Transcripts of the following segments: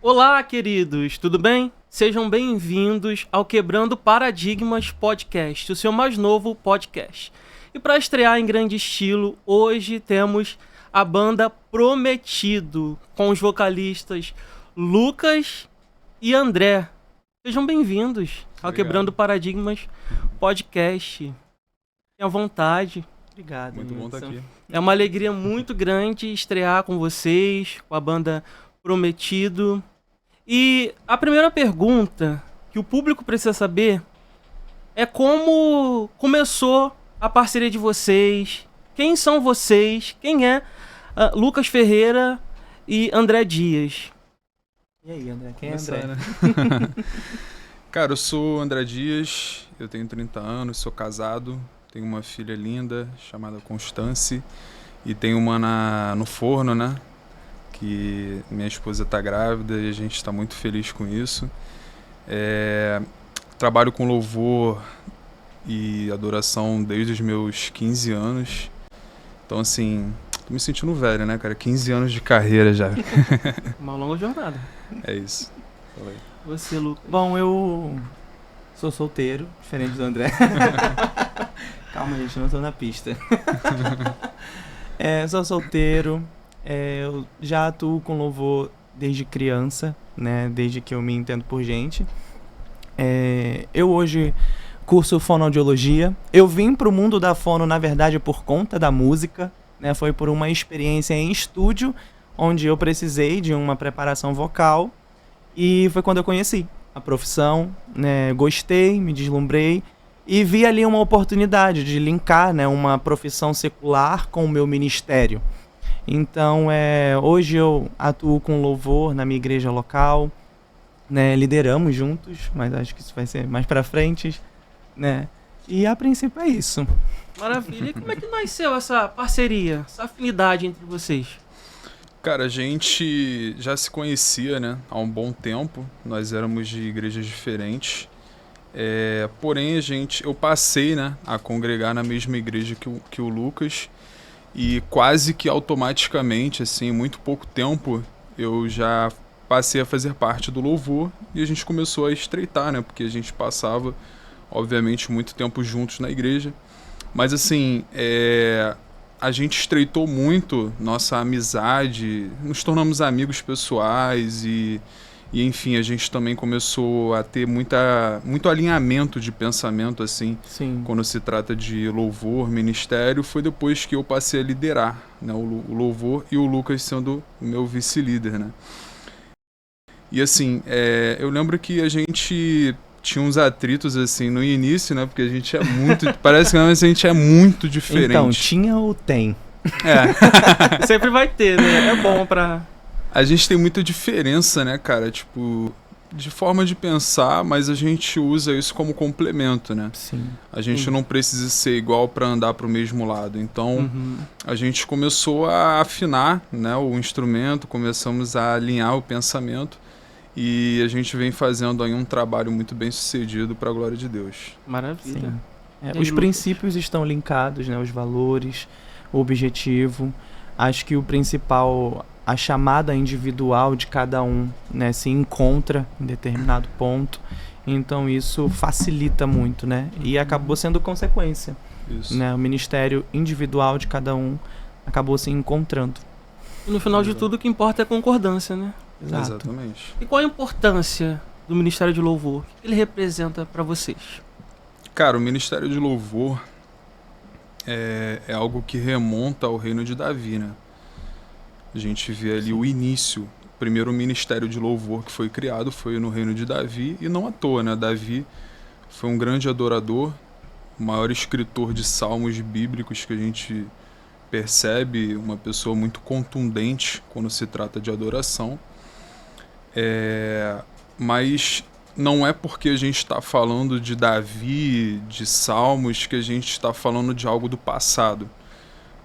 Olá, queridos, tudo bem? Sejam bem-vindos ao Quebrando Paradigmas Podcast, o seu mais novo podcast. E para estrear em grande estilo, hoje temos a banda Prometido, com os vocalistas Lucas e André. Sejam bem-vindos ao Quebrando Paradigmas Podcast. Tenham vontade. Obrigado. Muito bom estar aqui. É uma alegria muito grande estrear com vocês, com a banda Prometido. E a primeira pergunta que o público precisa saber é como começou a parceria de vocês, quem são vocês, quem é Lucas Ferreira e André Dias. E aí, André? Quem é André? Né? Cara, eu sou André Dias, eu tenho 30 anos, sou casado, tenho uma filha linda chamada Constance e tenho uma no forno, né? Que minha esposa está grávida e a gente está muito feliz com isso. Trabalho com louvor e adoração desde os meus 15 anos. Então, assim, tô me sentindo velho, né, cara? 15 anos de carreira já. Uma longa jornada. É isso. Falei. Você, Lucas? Bom, eu sou solteiro, diferente do André. Calma, gente, não tô na pista. Sou solteiro. Eu já atuo com louvor desde criança, né? Desde que eu me entendo por gente. Eu hoje curso fonoaudiologia. Eu vim pro mundo da fono, na verdade, por conta da música, né? Foi por uma experiência em estúdio, onde eu precisei de uma preparação vocal. E foi quando eu conheci a profissão, né? Gostei, me deslumbrei e vi ali uma oportunidade de linkar, né, uma profissão secular com o meu ministério. Então, hoje eu atuo com louvor na minha igreja local, né, lideramos juntos, mas acho que isso vai ser mais pra frente, né, e a princípio é isso. Maravilha. E como é que nasceu essa parceria, essa afinidade entre vocês? Cara, a gente já se conhecia, né, há um bom tempo, nós éramos de igrejas diferentes, porém eu passei, né, a congregar na mesma igreja que o Lucas. E quase que automaticamente, assim, em muito pouco tempo, eu já passei a fazer parte do louvor e a gente começou a estreitar, né? Porque a gente passava, obviamente, muito tempo juntos na igreja. Mas, assim, a gente estreitou muito nossa amizade, nos tornamos amigos pessoais e enfim, a gente também começou a ter muito alinhamento de pensamento, assim. Sim. Quando se trata de louvor, ministério, foi depois que eu passei a liderar, né, o louvor e o Lucas sendo o meu vice-líder, né. E assim, eu lembro que a gente tinha uns atritos assim no início, né, porque a gente é muito, parece que a gente é muito diferente. Então, tinha ou tem? Sempre vai ter, né? É bom pra... A gente tem muita diferença, né, cara, tipo, de forma de pensar, mas a gente usa isso como complemento, né? Sim. A gente não precisa ser igual para andar para o mesmo lado. Então, a gente começou a afinar, né, o instrumento, começamos a alinhar o pensamento e a gente vem fazendo aí um trabalho muito bem sucedido para a glória de Deus. Maravilha. Os princípios estão linkados, né, os valores, o objetivo. Acho que o principal... A chamada individual de cada um, né, se encontra em determinado ponto. Então isso facilita muito, né? E acabou sendo consequência. Isso. Né? O ministério individual de cada um acabou se encontrando. E no final de tudo, o que importa é a concordância, né? Exato. Exatamente. E qual a importância do Ministério de Louvor? O que ele representa para vocês? Cara, o Ministério de Louvor é algo que remonta ao reino de Davi, né? A gente vê ali o início, o primeiro ministério de louvor que foi criado foi no reino de Davi, e não à toa, né? Davi foi um grande adorador, o maior escritor de salmos bíblicos que a gente percebe, uma pessoa muito contundente quando se trata de adoração. Mas não é porque a gente está falando de Davi, de salmos, que a gente está falando de algo do passado.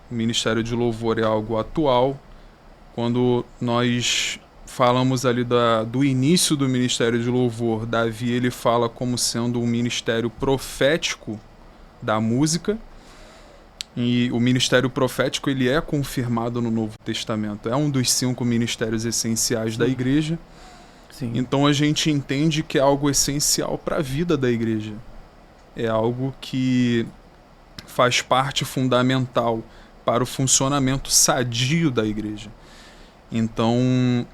O ministério de louvor é algo atual. Quando nós falamos ali do início do ministério de louvor, Davi ele fala como sendo um ministério profético da música, e o ministério profético ele é confirmado no Novo Testamento, é um dos 5 ministérios essenciais da igreja. Sim. Então a gente entende que é algo essencial para a vida da igreja. É algo que faz parte fundamental para o funcionamento sadio da igreja. Então,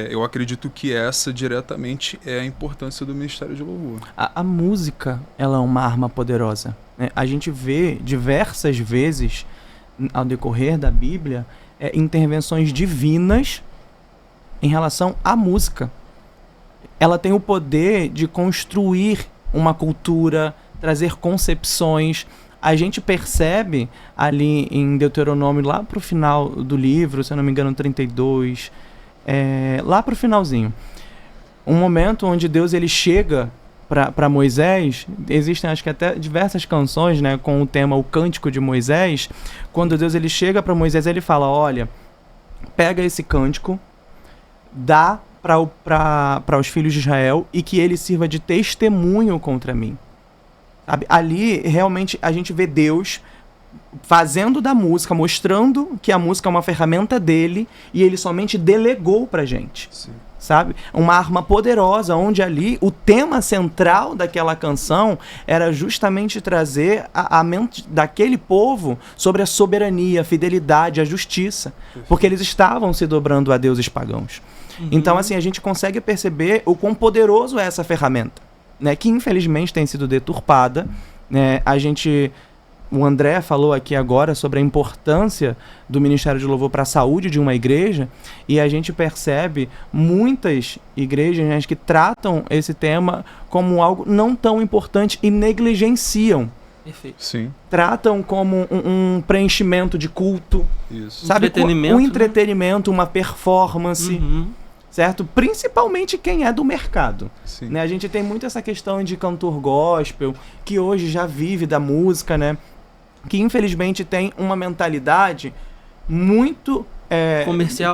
eu acredito que essa diretamente é a importância do Ministério de Louvor. A música, ela é uma arma poderosa, né? A gente vê diversas vezes, ao decorrer da Bíblia, intervenções divinas em relação à música. Ela tem o poder de construir uma cultura, trazer concepções. A gente percebe ali em Deuteronômio, lá pro final do livro, se eu não me engano, 32, lá pro finalzinho, um momento onde Deus ele chega para Moisés. Existem acho que até diversas canções, né, com o tema O Cântico de Moisés. Quando Deus ele chega para Moisés, ele fala: olha, pega esse cântico, dá para os filhos de Israel e que ele sirva de testemunho contra mim. Sabe? Ali, realmente, a gente vê Deus fazendo da música, mostrando que a música é uma ferramenta dele e ele somente delegou pra gente. Sim. Sabe? Uma arma poderosa, onde ali o tema central daquela canção era justamente trazer a mente daquele povo sobre a soberania, a fidelidade, a justiça. Perfeito. Porque eles estavam se dobrando a deuses pagãos. Então, assim, a gente consegue perceber o quão poderoso é essa ferramenta, né? Que infelizmente tem sido deturpada, né? O André falou aqui agora sobre a importância do Ministério de Louvor para a saúde de uma igreja, e a gente percebe muitas igrejas, né, que tratam esse tema como algo não tão importante e negligenciam. Perfeito. Sim. Tratam como um preenchimento de culto, Isso. sabe? Entretenimento, Um entretenimento, uma performance. Uhum. Certo? Principalmente quem é do mercado. Sim. Né? A gente tem muito essa questão de cantor gospel, que hoje já vive da música, né? Que infelizmente tem uma mentalidade muito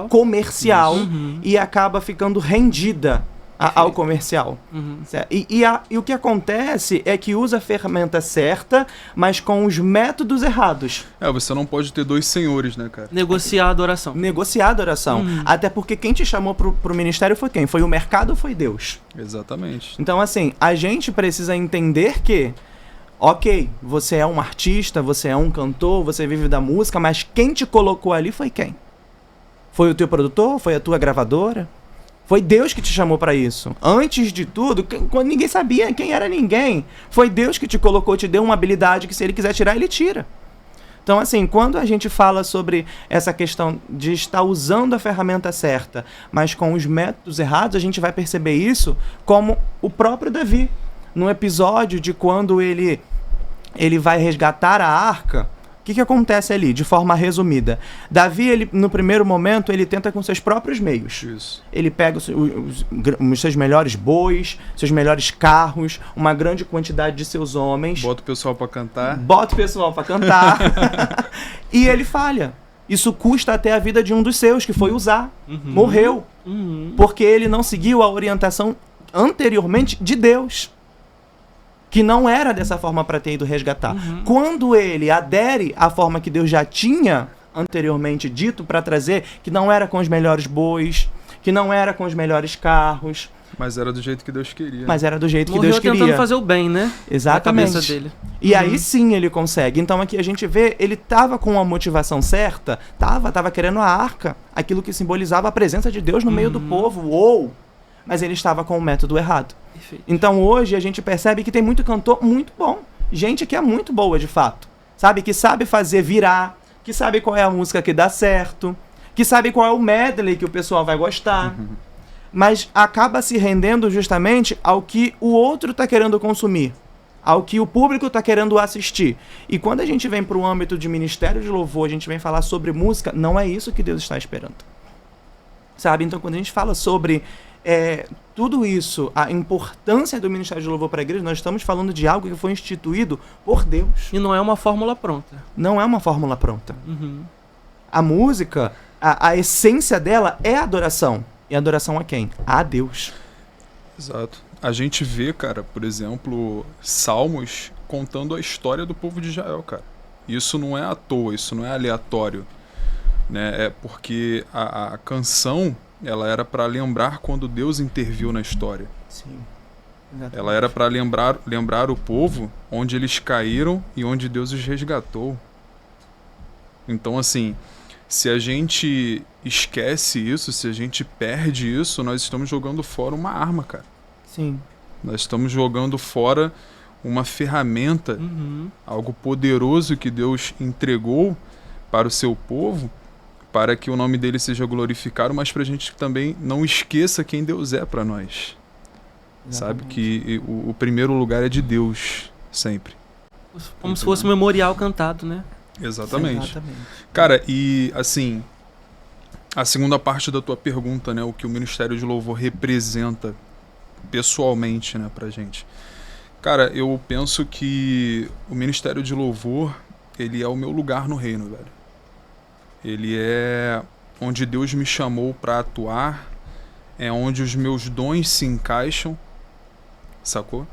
comercial Uhum. e acaba ficando rendida ao comercial. Uhum. Certo? E o que acontece é que usa a ferramenta certa, mas com os métodos errados. Você não pode ter dois senhores, né, cara? Negociar a adoração. Negociar a adoração. Até porque quem te chamou pro ministério foi quem? Foi o mercado ou foi Deus? Exatamente. Então, assim, a gente precisa entender que, ok, você é um artista, você é um cantor, você vive da música, mas quem te colocou ali foi quem? Foi o teu produtor? Foi a tua gravadora? Foi Deus que te chamou para isso. Antes de tudo, quando ninguém sabia quem era ninguém, foi Deus que te colocou, te deu uma habilidade que se ele quiser tirar, ele tira. Então, assim, quando a gente fala sobre essa questão de estar usando a ferramenta certa, mas com os métodos errados, a gente vai perceber isso como o próprio Davi. No episódio de quando ele vai resgatar a arca, o que acontece ali, de forma resumida? Davi, ele, no primeiro momento, ele tenta com seus próprios meios. Isso. Ele pega os seus melhores bois, seus melhores carros, uma grande quantidade de seus homens. Bota o pessoal pra cantar. E ele falha. Isso custa até a vida de um dos seus, que foi Uzá. Morreu. Porque ele não seguiu a orientação anteriormente de Deus, que não era dessa forma para ter ido resgatar. Quando ele adere à forma que Deus já tinha anteriormente dito para trazer, que não era com os melhores bois, que não era com os melhores carros, Mas era do jeito que Deus queria. mas era do jeito que Morreu Deus queria. tentando fazer o bem, né? Exatamente. Na cabeça dele. E aí sim ele consegue. Então aqui a gente vê, ele tava com a motivação certa, tava querendo a arca, aquilo que simbolizava a presença de Deus no meio do povo. Mas ele estava com o método errado. Perfeito. Então hoje a gente percebe que tem muito cantor muito bom. Gente que é muito boa de fato. Sabe? Que sabe fazer virar, que sabe qual é a música que dá certo, que sabe qual é o medley que o pessoal vai gostar. Mas acaba se rendendo justamente ao que o outro está querendo consumir, ao que o público está querendo assistir. E quando a gente vem para o âmbito de ministério de louvor, a gente vem falar sobre música, não é isso que Deus está esperando. Sabe? Então quando a gente fala sobre tudo isso, a importância do ministério de louvor para a igreja, nós estamos falando de algo que foi instituído por Deus. E não é uma fórmula pronta. Não é uma fórmula pronta. A música, a essência dela é a adoração. E adoração a quem? A Deus. Exato. A gente vê, cara, por exemplo, Salmos contando a história do povo de Israel, cara. Isso não é à toa, isso não é aleatório, né? É porque a canção ela era para lembrar quando Deus interviu na história. Sim. Exatamente. Ela era para lembrar o povo onde eles caíram e onde Deus os resgatou. Então, assim, se a gente esquece isso, se a gente perde isso, nós estamos jogando fora uma arma, cara. Sim. Nós estamos jogando fora uma ferramenta, Uhum. algo poderoso que Deus entregou para o seu povo, para que o nome dele seja glorificado, mas para a gente também não esqueça quem Deus é para nós. Sabe? Exatamente. Que o primeiro lugar é de Deus, sempre. Como se fosse um memorial cantado, né? Exatamente. Exatamente. Cara, e assim, a segunda parte da tua pergunta, né? O que o Ministério de Louvor representa pessoalmente, né, pra gente. Cara, eu penso que o Ministério de Louvor, ele é o meu lugar no reino, velho. Ele é onde Deus me chamou pra atuar, é onde os meus dons se encaixam, sacou?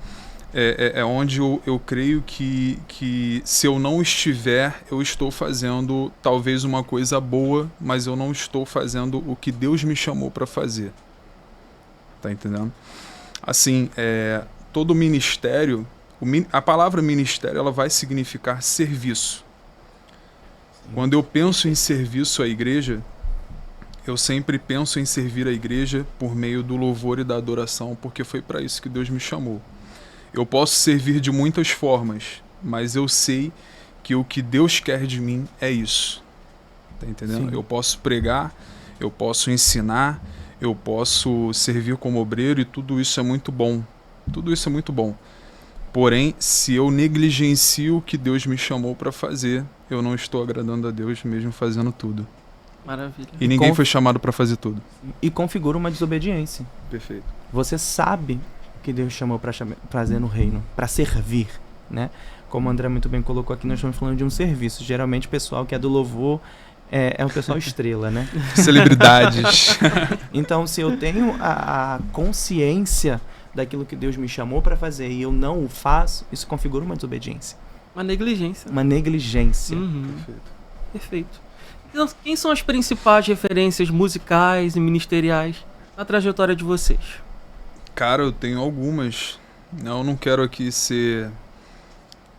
É onde eu creio que se eu não estiver, eu estou fazendo talvez uma coisa boa, mas eu não estou fazendo o que Deus me chamou para fazer. Tá entendendo? Assim, todo ministério, a palavra ministério, ela vai significar serviço. Quando eu penso em serviço à igreja, eu sempre penso em servir a igreja por meio do louvor e da adoração, porque foi para isso que Deus me chamou. Eu posso servir de muitas formas, mas eu sei que o que Deus quer de mim é isso. Tá entendendo? Sim. Eu posso pregar, eu posso ensinar, eu posso servir como obreiro e tudo isso é muito bom. Tudo isso é muito bom. Porém, se eu negligencio o que Deus me chamou para fazer, eu não estou agradando a Deus mesmo fazendo tudo. Maravilha. E ninguém foi chamado para fazer tudo. E configura uma desobediência. Perfeito. Você sabe que Deus chamou para fazer no reino, para servir, né? Como o André muito bem colocou aqui, nós estamos falando de um serviço. Geralmente o pessoal que é do louvor é um pessoal estrela, né? Celebridades. Então, se eu tenho a consciência daquilo que Deus me chamou para fazer e eu não o faço, isso configura uma desobediência, Uma negligência. uma negligência. Uhum. Perfeito. Perfeito. Então, quem são as principais referências musicais e ministeriais na trajetória de vocês? Cara, eu tenho algumas. Eu não quero aqui ser,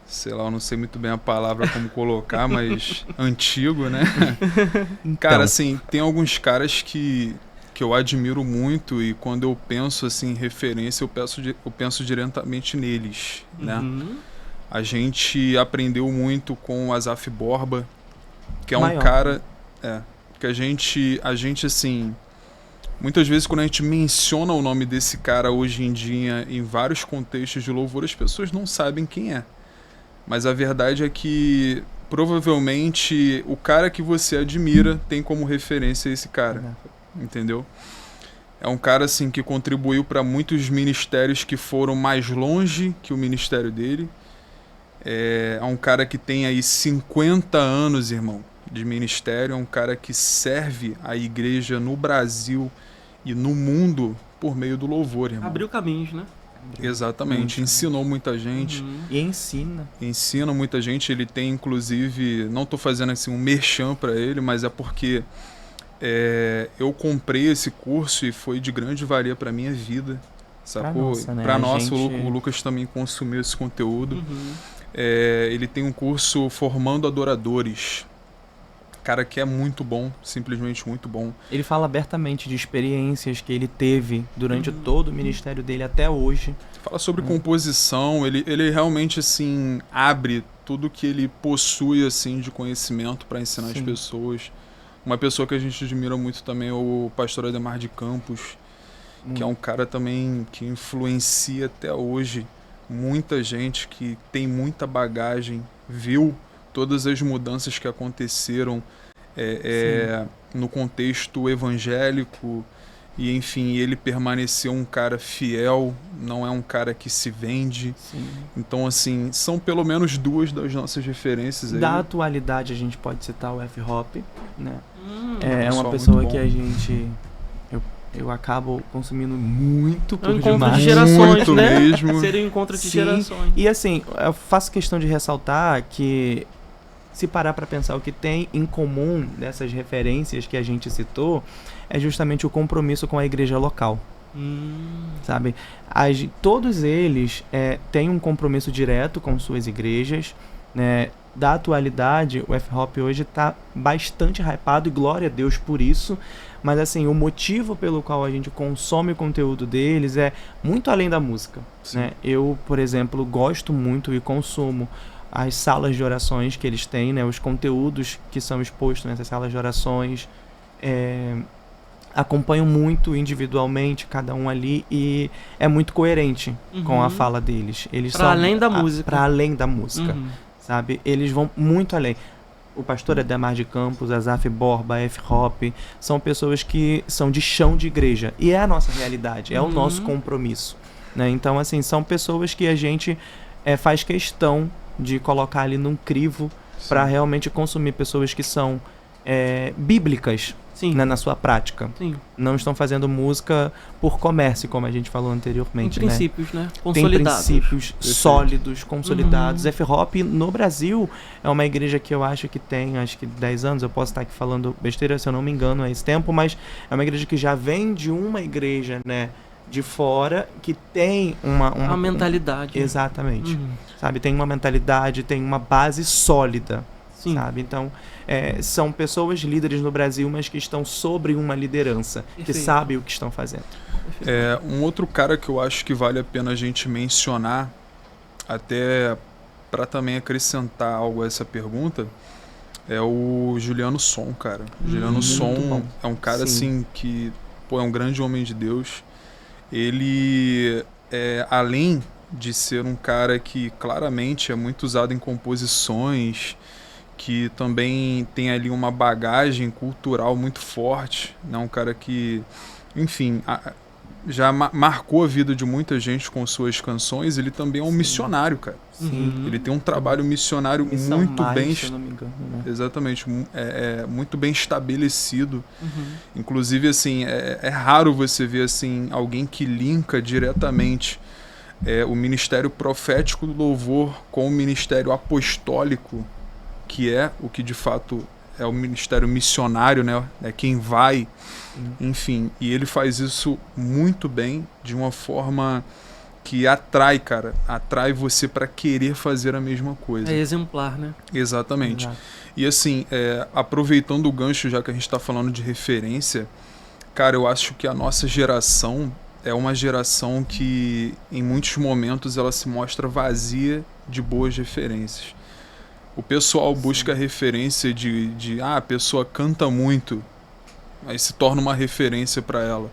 sei lá, eu não sei muito bem a palavra como colocar, mas antigo, né? Então, Cara, assim, tem alguns caras que eu admiro muito e quando eu penso assim em referência, eu penso diretamente neles, né? Uhum. A gente aprendeu muito com o Asaf Borba, que é um Maior. cara que a gente assim, muitas vezes quando a gente menciona o nome desse cara hoje em dia em vários contextos de louvor, as pessoas não sabem quem é. Mas a verdade é que provavelmente o cara que você admira tem como referência esse cara, entendeu? É um cara assim que contribuiu para muitos ministérios que foram mais longe que o ministério dele. É um cara que tem aí 50 anos, irmão, de ministério. É um cara que serve a igreja no Brasil e no mundo por meio do louvor, irmão. Abriu caminhos, né? Exatamente. Ensinou muita gente. Uhum. E ensina. Ensina muita gente. Ele tem, inclusive, não tô fazendo assim um merchan para ele, mas é porque eu comprei esse curso e foi de grande valia para minha vida, sacou? nossa, né? Pra A nossa, gente- o Lucas também consumiu esse conteúdo. Uhum. Ele tem um curso formando adoradores. Cara, que é muito bom, simplesmente muito bom. Ele fala abertamente de experiências que ele teve durante Uhum. todo o ministério dele até hoje. Fala sobre composição, ele realmente assim abre tudo que ele possui assim de conhecimento para ensinar as Sim. pessoas. Uma pessoa que a gente admira muito também é o pastor Ademar de Campos, que é um cara também que influencia até hoje muita gente, que tem muita bagagem, viu todas as mudanças que aconteceram no contexto evangélico e enfim, ele permaneceu um cara fiel, não é um cara que se vende. Sim. Então assim, são pelo menos duas das nossas referências aí. Da atualidade a gente pode citar o F-Hop, né? pessoal É uma muito pessoa bom. que a gente... Eu acabo consumindo muito É um por encontro demais. de gerações, Muito né? mesmo. Seria um encontro de Sim. gerações. E assim, eu faço questão de ressaltar que se parar para pensar, o que tem em comum dessas referências que a gente citou é justamente o compromisso com a igreja local. Sabe? Todos eles têm um compromisso direto com suas igrejas, né? Da atualidade, o F-Hop hoje está bastante hypado, e glória a Deus por isso, mas assim, o motivo pelo qual a gente consome o conteúdo deles é muito além da música, né? Eu, por exemplo, gosto muito e consumo as salas de orações que eles têm, né? Os conteúdos que são expostos nessas salas de orações, acompanho muito individualmente cada um ali, e é muito coerente com a fala deles. Eles pra além da música. Para além da música, sabe? Eles vão muito além. O pastor Ademar de Campos, Azaf Borba, F-Hop, são pessoas que são de chão de igreja. E é a nossa realidade, é o nosso compromisso, né? Então, assim, são pessoas que a gente faz questão de colocar ali num crivo para realmente consumir, pessoas que são bíblicas, né, na sua prática. Sim. Não estão fazendo música por comércio, como a gente falou anteriormente. Tem princípios, né? Consolidados. Tem princípios sólidos, consolidados. F-Hop no Brasil é uma igreja que eu acho que tem, acho que 10 anos, eu posso estar aqui falando besteira se eu não me engano a esse tempo, mas é uma igreja que já vem de uma igreja, né, de fora, que tem uma mentalidade. Exatamente. Sabe, tem uma mentalidade, tem uma base sólida. Sim. Sabe? Então, são pessoas líderes no Brasil, mas que estão sobre uma liderança, que sabem o que estão fazendo. Um outro cara que eu acho que vale a pena a gente mencionar, até para também acrescentar algo a essa pergunta, é o Juliano Som, cara. Juliano Som é um cara assim que é um grande homem de Deus. Ele, além de ser um cara que claramente é muito usado em composições, que também tem ali uma bagagem cultural muito forte, né? Um cara que, enfim, já marcou a vida de muita gente com suas canções. Ele também é um missionário, cara. Ele tem um trabalho missionário muito bem, se eu não me engano, né? Exatamente, muito bem estabelecido. Inclusive, assim, é raro você ver assim alguém que linka diretamente o ministério profético do louvor com o ministério apostólico, que é o que de fato é o ministério missionário, né? É quem vai, enfim. E ele faz isso muito bem, de uma forma que atrai, cara. Atrai você para querer fazer a mesma coisa. É exemplar, né? Exatamente. E assim, aproveitando o gancho, já que a gente está falando de referência, cara, eu acho que a nossa geração é uma geração que, em muitos momentos, ela se mostra vazia de boas referências. O pessoal busca referência de a pessoa canta muito, aí se torna uma referência para ela.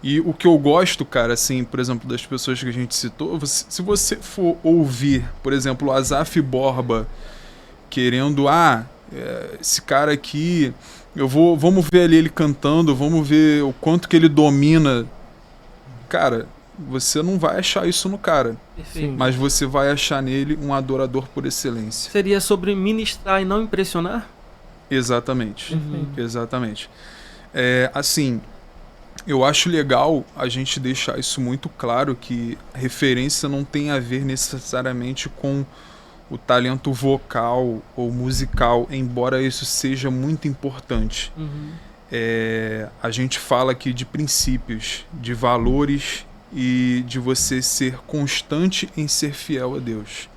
E o que eu gosto, cara, assim, por exemplo, das pessoas que a gente citou, se você for ouvir, por exemplo, o Azaf Borba querendo, esse cara aqui, vamos ver ali ele cantando, vamos ver o quanto que ele domina. Cara, você não vai achar isso no cara. Perfeito. Mas você vai achar nele um adorador por excelência. Seria sobre ministrar e não impressionar? Exatamente. Exatamente. Assim, eu acho legal a gente deixar isso muito claro, que referência não tem a ver necessariamente com o talento vocal ou musical, embora isso seja muito importante. A gente fala aqui de princípios, de valores e de você ser constante em ser fiel a Deus,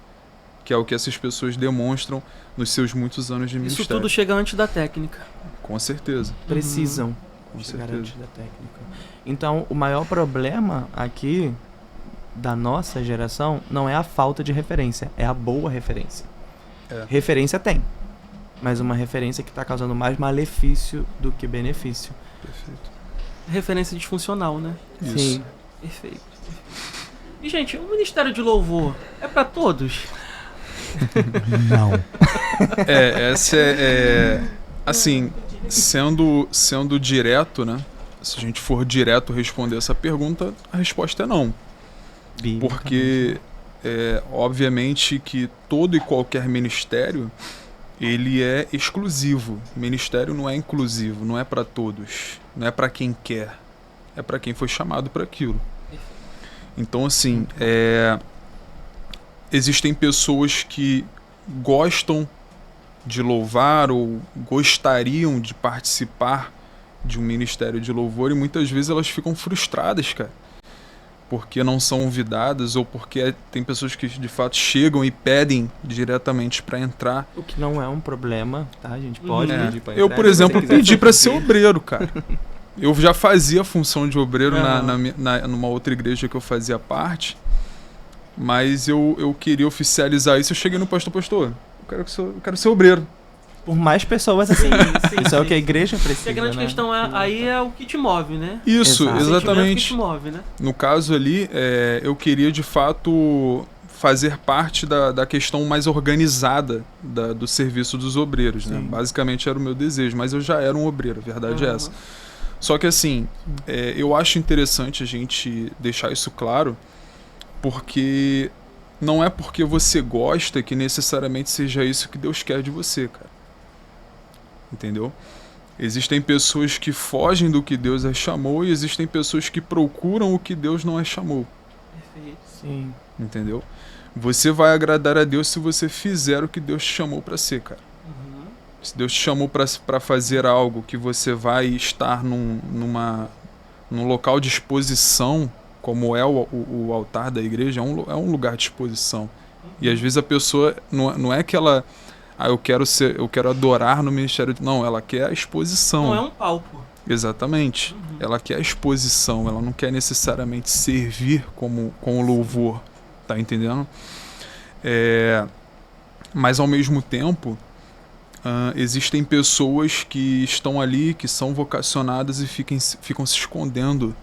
que é o que essas pessoas demonstram nos seus muitos anos de ministério. Isso tudo chega antes da técnica. Com certeza. Precisam chegar antes da técnica. Então, o maior problema aqui da nossa geração não é a falta de referência, é a boa referência. Referência tem, mas uma referência que está causando mais malefício do que benefício. Perfeito. Referência disfuncional, né? Isso. Sim. Perfeito. E, gente, o Ministério de Louvor é para todos? Não. Essa assim, sendo direto, né? Se a gente for direto responder essa pergunta, a resposta é não. Porque, obviamente que todo e qualquer ministério, ele é exclusivo. O ministério não é inclusivo, não é para todos, não é para quem quer, é para quem foi chamado para aquilo. Então, assim, existem pessoas que gostam de louvar ou gostariam de participar de um ministério de louvor e muitas vezes elas ficam frustradas, cara, porque não são convidadas ou porque tem pessoas que de fato chegam e pedem diretamente para entrar. O que não é um problema, tá? A gente pode pedir pra entrar. Eu, por exemplo, pedi para ser obreiro, cara. Eu já fazia a função de obreiro numa outra igreja que eu fazia parte, mas eu queria oficializar isso. Eu cheguei no pastor, eu quero ser obreiro. Por mais pessoas assim. Isso é o que a igreja precisa. E a grande questão aí é o que te move, né? Isso, Exato. exatamente. Que te move, né? No caso ali, eu queria de fato fazer parte da questão mais organizada do serviço dos obreiros, né? Basicamente era o meu desejo, mas eu já era um obreiro, a verdade é essa. Só que assim, eu acho interessante a gente deixar isso claro, porque não é porque você gosta que necessariamente seja isso que Deus quer de você, cara. Entendeu? Existem pessoas que fogem do que Deus as chamou e existem pessoas que procuram o que Deus não as chamou. Perfeito. Sim. Entendeu? Você vai agradar a Deus se você fizer o que Deus te chamou para ser, cara. Se Deus te chamou para fazer algo que você vai estar num local de exposição, como é o altar da igreja, é um lugar de exposição. E às vezes a pessoa não é que ela... eu quero adorar no ministério. Não, ela quer a exposição. Não é um palco. Exatamente. Ela quer a exposição, ela não quer necessariamente servir com o louvor. Tá entendendo? Mas ao mesmo tempo, existem pessoas que estão ali, que são vocacionadas e ficam se escondendo,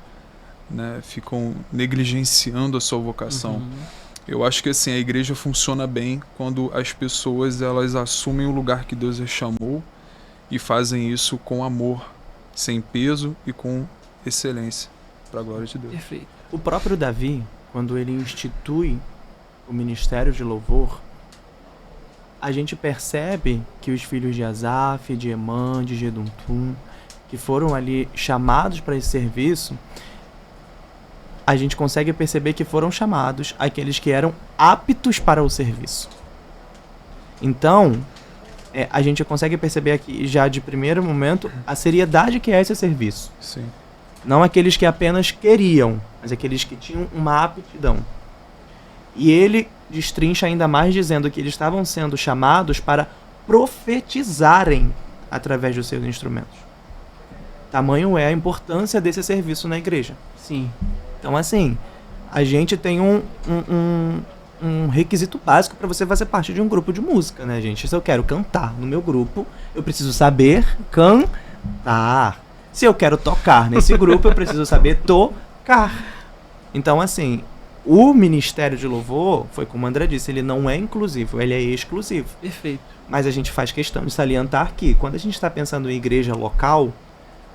né? Ficam negligenciando a sua vocação. Eu acho que assim, a igreja funciona bem quando as pessoas elas assumem o lugar que Deus as chamou e fazem isso com amor, sem peso e com excelência, para a glória de Deus. Perfeito. O próprio Davi, quando ele institui o ministério de louvor, a gente percebe que os filhos de Asaf, de Emã, de Jedutum, que foram ali chamados para esse serviço, a gente consegue perceber que foram chamados aqueles que eram aptos para o serviço. Então, a gente consegue perceber aqui, já de primeiro momento, a seriedade que é esse serviço. Sim. Não aqueles que apenas queriam, mas aqueles que tinham uma aptidão. E ele destrincha ainda mais dizendo que eles estavam sendo chamados para profetizarem através dos seus instrumentos. Tamanho é a importância desse serviço na igreja. Sim. Então, assim, a gente tem um requisito básico para você fazer parte de um grupo de música, né, gente? Se eu quero cantar no meu grupo, eu preciso saber cantar. Se eu quero tocar nesse grupo, eu preciso saber tocar. Então, assim, o ministério de louvor, foi como o André disse, ele não é inclusivo, ele é exclusivo. Perfeito. Mas a gente faz questão de salientar que, quando a gente está pensando em igreja local,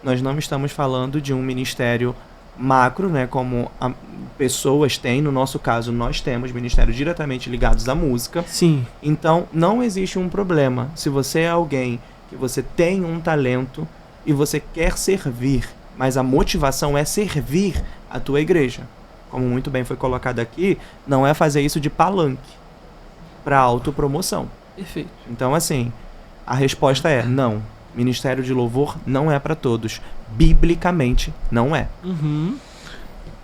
nós não estamos falando de um ministério macro, né, como pessoas têm. No nosso caso, nós temos ministérios diretamente ligados à música. Sim. Então, não existe um problema. Se você é alguém que você tem um talento e você quer servir, mas a motivação é servir a tua igreja. Como muito bem foi colocado aqui, não é fazer isso de palanque para autopromoção. Perfeito. Então, assim, a resposta é não. Ministério de louvor não é para todos. Biblicamente, não é.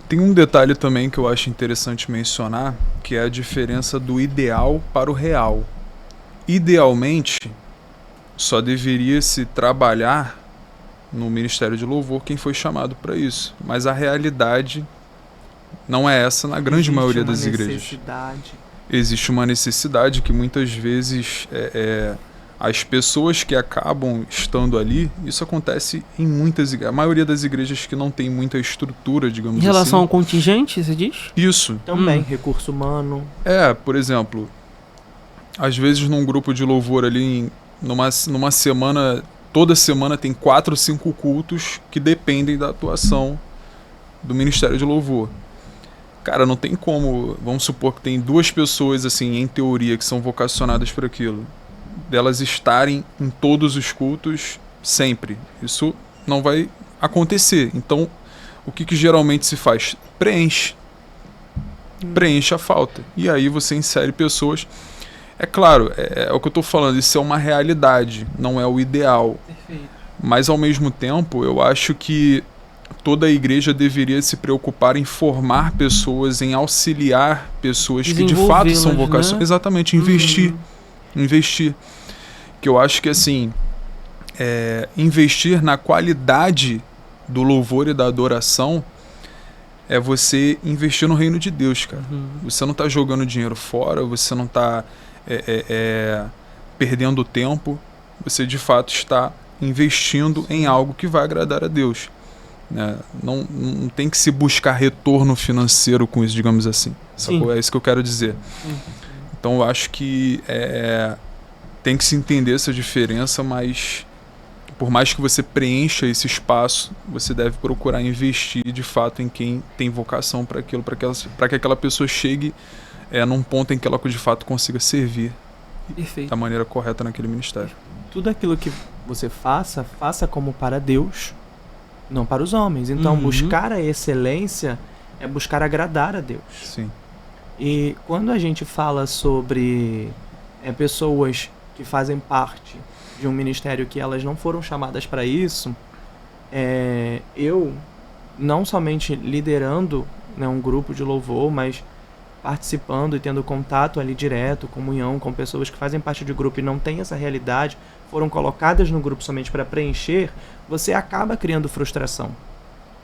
Tem um detalhe também que eu acho interessante mencionar, que é a diferença do ideal para o real. Idealmente, só deveria se trabalhar no Ministério de Louvor quem foi chamado para isso. Mas a realidade não é essa na grande maioria das igrejas. Existe uma necessidade que muitas vezes as pessoas que acabam estando ali, isso acontece em muitas igrejas. A maioria das igrejas que não tem muita estrutura, digamos assim. Em relação ao contingente, você diz? Isso. Também, recurso humano. Por exemplo, às vezes num grupo de louvor ali, numa semana, toda semana tem 4 ou 5 cultos que dependem da atuação do Ministério de Louvor. Cara, não tem como, vamos supor que tem 2 pessoas, assim, em teoria, que são vocacionadas para aquilo, delas estarem em todos os cultos sempre. Isso não vai acontecer. Então, o que geralmente se faz? Preenche a falta. E aí você insere pessoas. É claro, é o que eu estou falando, isso é uma realidade, não é o ideal. Perfeito. Mas, ao mesmo tempo, eu acho que toda a igreja deveria se preocupar em formar pessoas, em auxiliar pessoas que de fato são vocações. Né? Exatamente, investir. Investir. Que eu acho que, assim, investir na qualidade do louvor e da adoração é você investir no reino de Deus, cara. Você não está jogando dinheiro fora, você não está perdendo tempo, você de fato está investindo em algo que vai agradar a Deus. Não tem que se buscar retorno financeiro com isso, digamos assim. É isso que eu quero dizer. Então eu acho que tem que se entender essa diferença, mas por mais que você preencha esse espaço, você deve procurar investir de fato em quem tem vocação para aquilo, para que aquela pessoa chegue num ponto em que ela de fato consiga servir Perfeito. da maneira correta naquele ministério. Tudo aquilo que você faça como para Deus, não para os homens. Então, buscar a excelência é buscar agradar a Deus. Sim. E quando a gente fala sobre pessoas que fazem parte de um ministério que elas não foram chamadas para isso, eu, não somente liderando, né, um grupo de louvor, mas participando e tendo contato ali direto, comunhão com pessoas que fazem parte do grupo e não têm essa realidade, foram colocadas no grupo somente para preencher, você acaba criando frustração.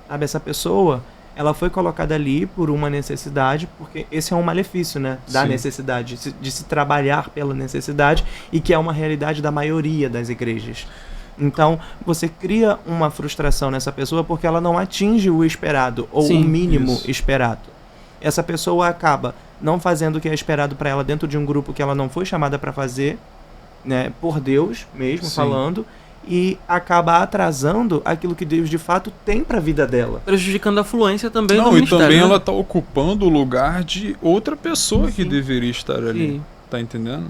Sabe, essa pessoa, ela foi colocada ali por uma necessidade, porque esse é um malefício, né, da necessidade, de se trabalhar pela necessidade, e que é uma realidade da maioria das igrejas. Então, você cria uma frustração nessa pessoa porque ela não atinge o esperado, ou o mínimo esperado. Essa pessoa acaba não fazendo o que é esperado para ela dentro de um grupo que ela não foi chamada para fazer, né, por Deus mesmo falando, e acaba atrasando aquilo que Deus de fato tem para a vida dela, prejudicando a fluência também do e ministério. Também né? ela está ocupando o lugar de outra pessoa que deveria estar ali. Tá entendendo?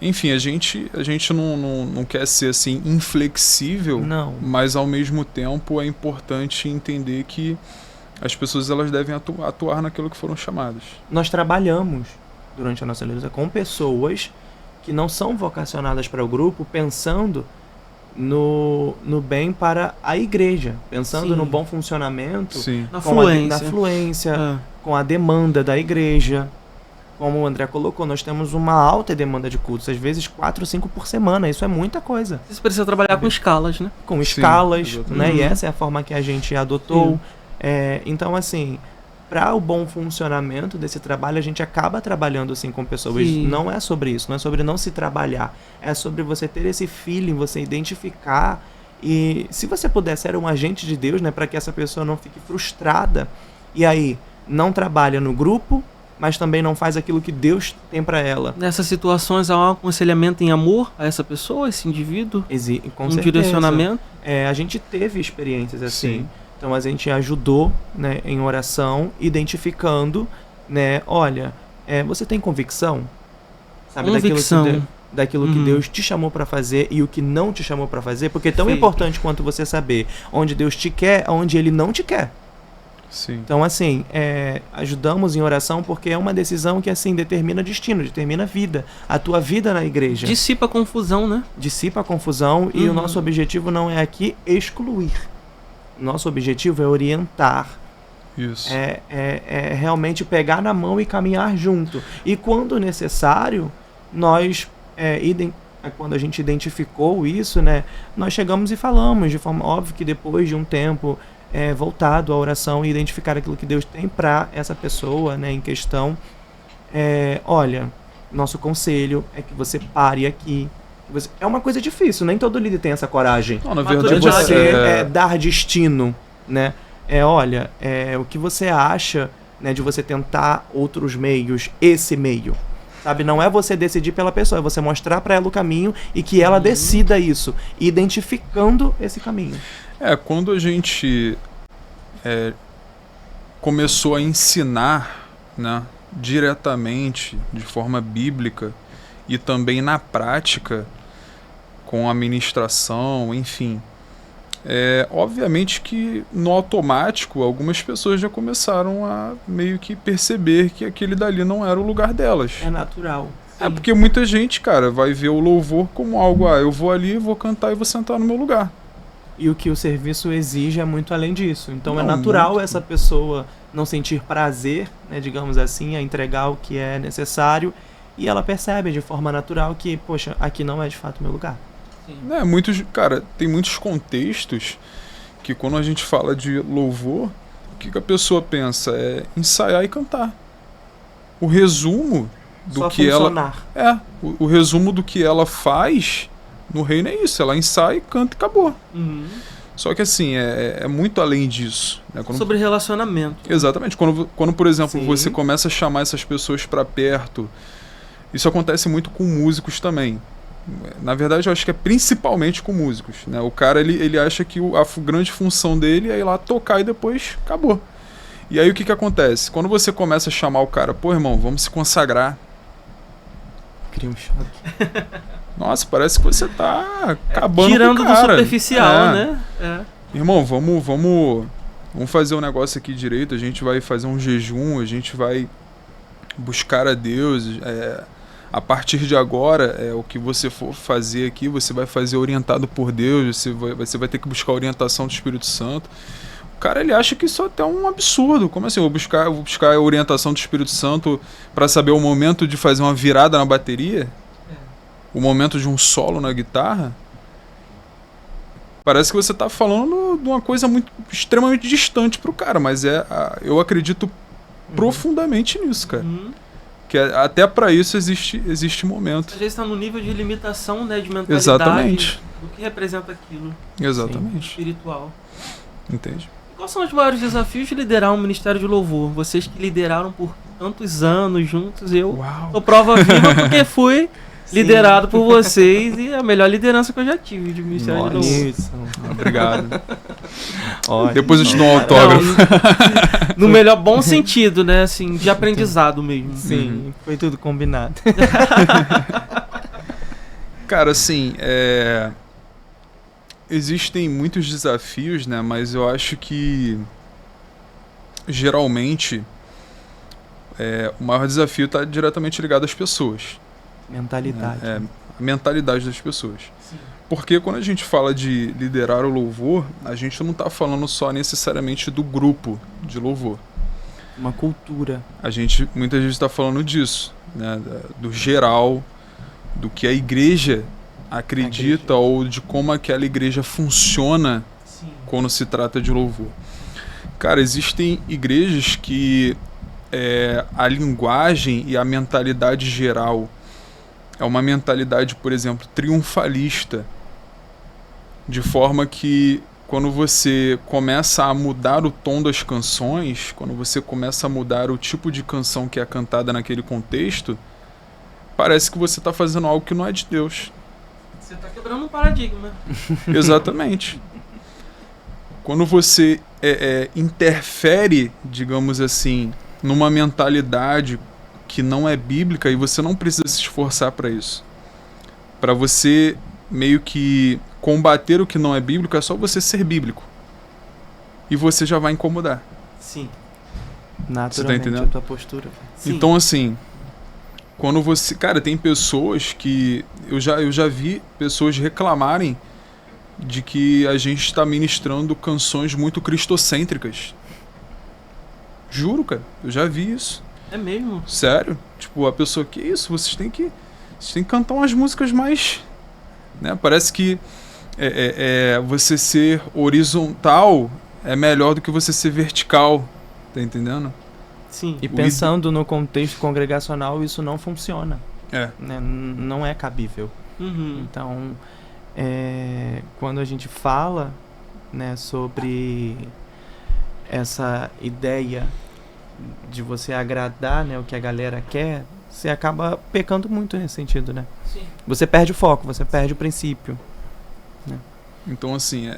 Enfim, a gente não quer ser assim inflexível, mas ao mesmo tempo é importante entender que as pessoas elas devem atuar naquilo que foram chamadas. Nós trabalhamos durante a nossa liderança com pessoas que não são vocacionadas para o grupo, pensando no bem para a igreja, pensando no bom funcionamento, na fluência, com a demanda da igreja. Como o André colocou, nós temos uma alta demanda de cultos, às vezes 4 ou 5 por semana, isso é muita coisa. Você precisa trabalhar com escalas, né? Com escalas, né? E essa é a forma que a gente adotou. Então, assim, para o bom funcionamento desse trabalho, a gente acaba trabalhando assim com pessoas. Não é sobre isso, não é sobre não se trabalhar, é sobre você ter esse feeling, você identificar, e se você puder ser um agente de Deus, né, para que essa pessoa não fique frustrada, e aí não trabalha no grupo, mas também não faz aquilo que Deus tem para ela. Nessas situações há um aconselhamento em amor a essa pessoa, esse indivíduo? Com certeza. Direcionamento? A gente teve experiências assim. Então a gente ajudou, né, em oração, identificando, né, olha, você tem convicção? Sabe, daquilo que Deus te chamou para fazer e o que não te chamou para fazer? Porque é tão importante quanto você saber onde Deus te quer, onde Ele não te quer. Então, assim, ajudamos em oração porque é uma decisão que, assim, determina destino, determina vida, a tua vida na igreja. Dissipa a confusão, né? Dissipa a confusão, e o nosso objetivo não é aqui excluir. Nosso objetivo é orientar. Isso. É realmente pegar na mão e caminhar junto. E quando necessário, nós, quando a gente identificou isso, né, nós chegamos e falamos, de forma óbvia que depois de um tempo voltado à oração e identificar aquilo que Deus tem para essa pessoa, né, em questão, olha, nosso conselho é que você pare aqui. É uma coisa difícil, nem todo líder tem essa coragem. Não, na verdade, de você dar destino, né? Olha, o que você acha, né, de você tentar outros meios, esse meio, sabe? Não é você decidir pela pessoa, é você mostrar para ela o caminho e que ela decida isso, identificando esse caminho. Quando a gente começou a ensinar, né, diretamente, de forma bíblica, e também na prática, com a ministração, enfim. Obviamente que no automático algumas pessoas já começaram a meio que perceber que aquele dali não era o lugar delas. É natural. É porque muita gente, cara, vai ver o louvor como algo, eu vou ali, vou cantar e vou sentar no meu lugar. E o que o serviço exige é muito além disso. Então Não, é natural muito. essa pessoa não sentir prazer, né, digamos assim, a entregar o que é necessário, e ela percebe de forma natural que, poxa, aqui não é de fato meu lugar. Sim. Cara, tem muitos contextos que quando a gente fala de louvor, o que a pessoa pensa é ensaiar e cantar. O resumo do Só que funcionar. o resumo do que ela faz no reino é isso, ela ensaia, canta e acabou. Uhum. Só que assim, é muito além disso. Né? Sobre relacionamento. Exatamente. Quando, por exemplo, Sim. você começa a chamar essas pessoas para perto, isso acontece muito com músicos também. Na verdade, eu acho que é principalmente com músicos. Né? O cara, ele acha que a grande função dele é ir lá tocar e depois acabou. E aí o que acontece? Quando você começa a chamar o cara, pô, irmão, vamos se consagrar. Cria um choque. Nossa, parece que você tá acabando Tirando com o do cara. superficial, né? Irmão, vamos fazer um negócio aqui direito, a gente vai fazer um jejum, a gente vai buscar a Deus. A partir de agora, o que você for fazer aqui, você vai fazer orientado por Deus, você vai ter que buscar a orientação do Espírito Santo. O cara, ele acha que isso até é um absurdo. Como assim? Eu vou buscar a orientação do Espírito Santo para saber o momento de fazer uma virada na bateria? O momento de um solo na guitarra? Parece que você tá falando de uma coisa extremamente distante pro cara, mas eu acredito profundamente nisso, cara. Uhum. Que até para isso existe momento. Às vezes está no nível de limitação, né, de mentalidade. Exatamente. Do que representa aquilo. Exatamente. Espiritual. Entende? Quais são os maiores desafios de liderar um ministério de louvor? Vocês que lideraram por tantos anos juntos, eu Uau. sou prova viva porque fui Sim. liderado por vocês e a melhor liderança que eu já tive de ministério de Nossa. louvor. Isso. Obrigado. Olha, Depois eu te dou um autógrafo. No melhor bom sentido, né? Assim, de aprendizado mesmo. Sim, foi tudo combinado. Cara, assim, existem muitos desafios, né? Mas eu acho que geralmente o maior desafio está diretamente ligado às pessoas. Mentalidade. A mentalidade das pessoas. Sim. Porque quando a gente fala de liderar o louvor, a gente não está falando só necessariamente do grupo de louvor. Uma cultura. A gente muitas vezes está falando disso, né? Do geral, do que a igreja acredita ou de como aquela igreja funciona Sim. quando se trata de louvor. Cara, existem igrejas que a linguagem e a mentalidade geral é uma mentalidade, por exemplo, triunfalista, de forma que quando você começa a mudar o tom das canções, quando você começa a mudar o tipo de canção que é cantada naquele contexto, parece que você está fazendo algo que não é de Deus. Você está quebrando um paradigma. Exatamente. Quando você interfere, digamos assim, numa mentalidade que não é bíblica, e você não precisa se esforçar para isso. Para você meio que combater o que não é bíblico, é só você ser bíblico. E você já vai incomodar. Sim. Naturalmente, entendendo? a tua postura. Sim. Então, assim, quando você... Cara, tem pessoas que... Eu já vi pessoas reclamarem de que a gente está ministrando canções muito cristocêntricas. Juro, cara. Eu já vi isso. É mesmo? Sério? Tipo, a pessoa, que isso? Vocês têm que cantar umas músicas mais... Né? Parece que você ser horizontal é melhor do que você ser vertical. Tá entendendo? Sim. E pensando no contexto congregacional, isso não funciona. Né? Não é cabível. Uhum. Então, quando a gente fala, né, sobre essa ideia de você agradar, né, o que a galera quer, você acaba pecando muito nesse sentido, né? Sim. Você perde o foco, você perde o princípio. Né? Então, assim,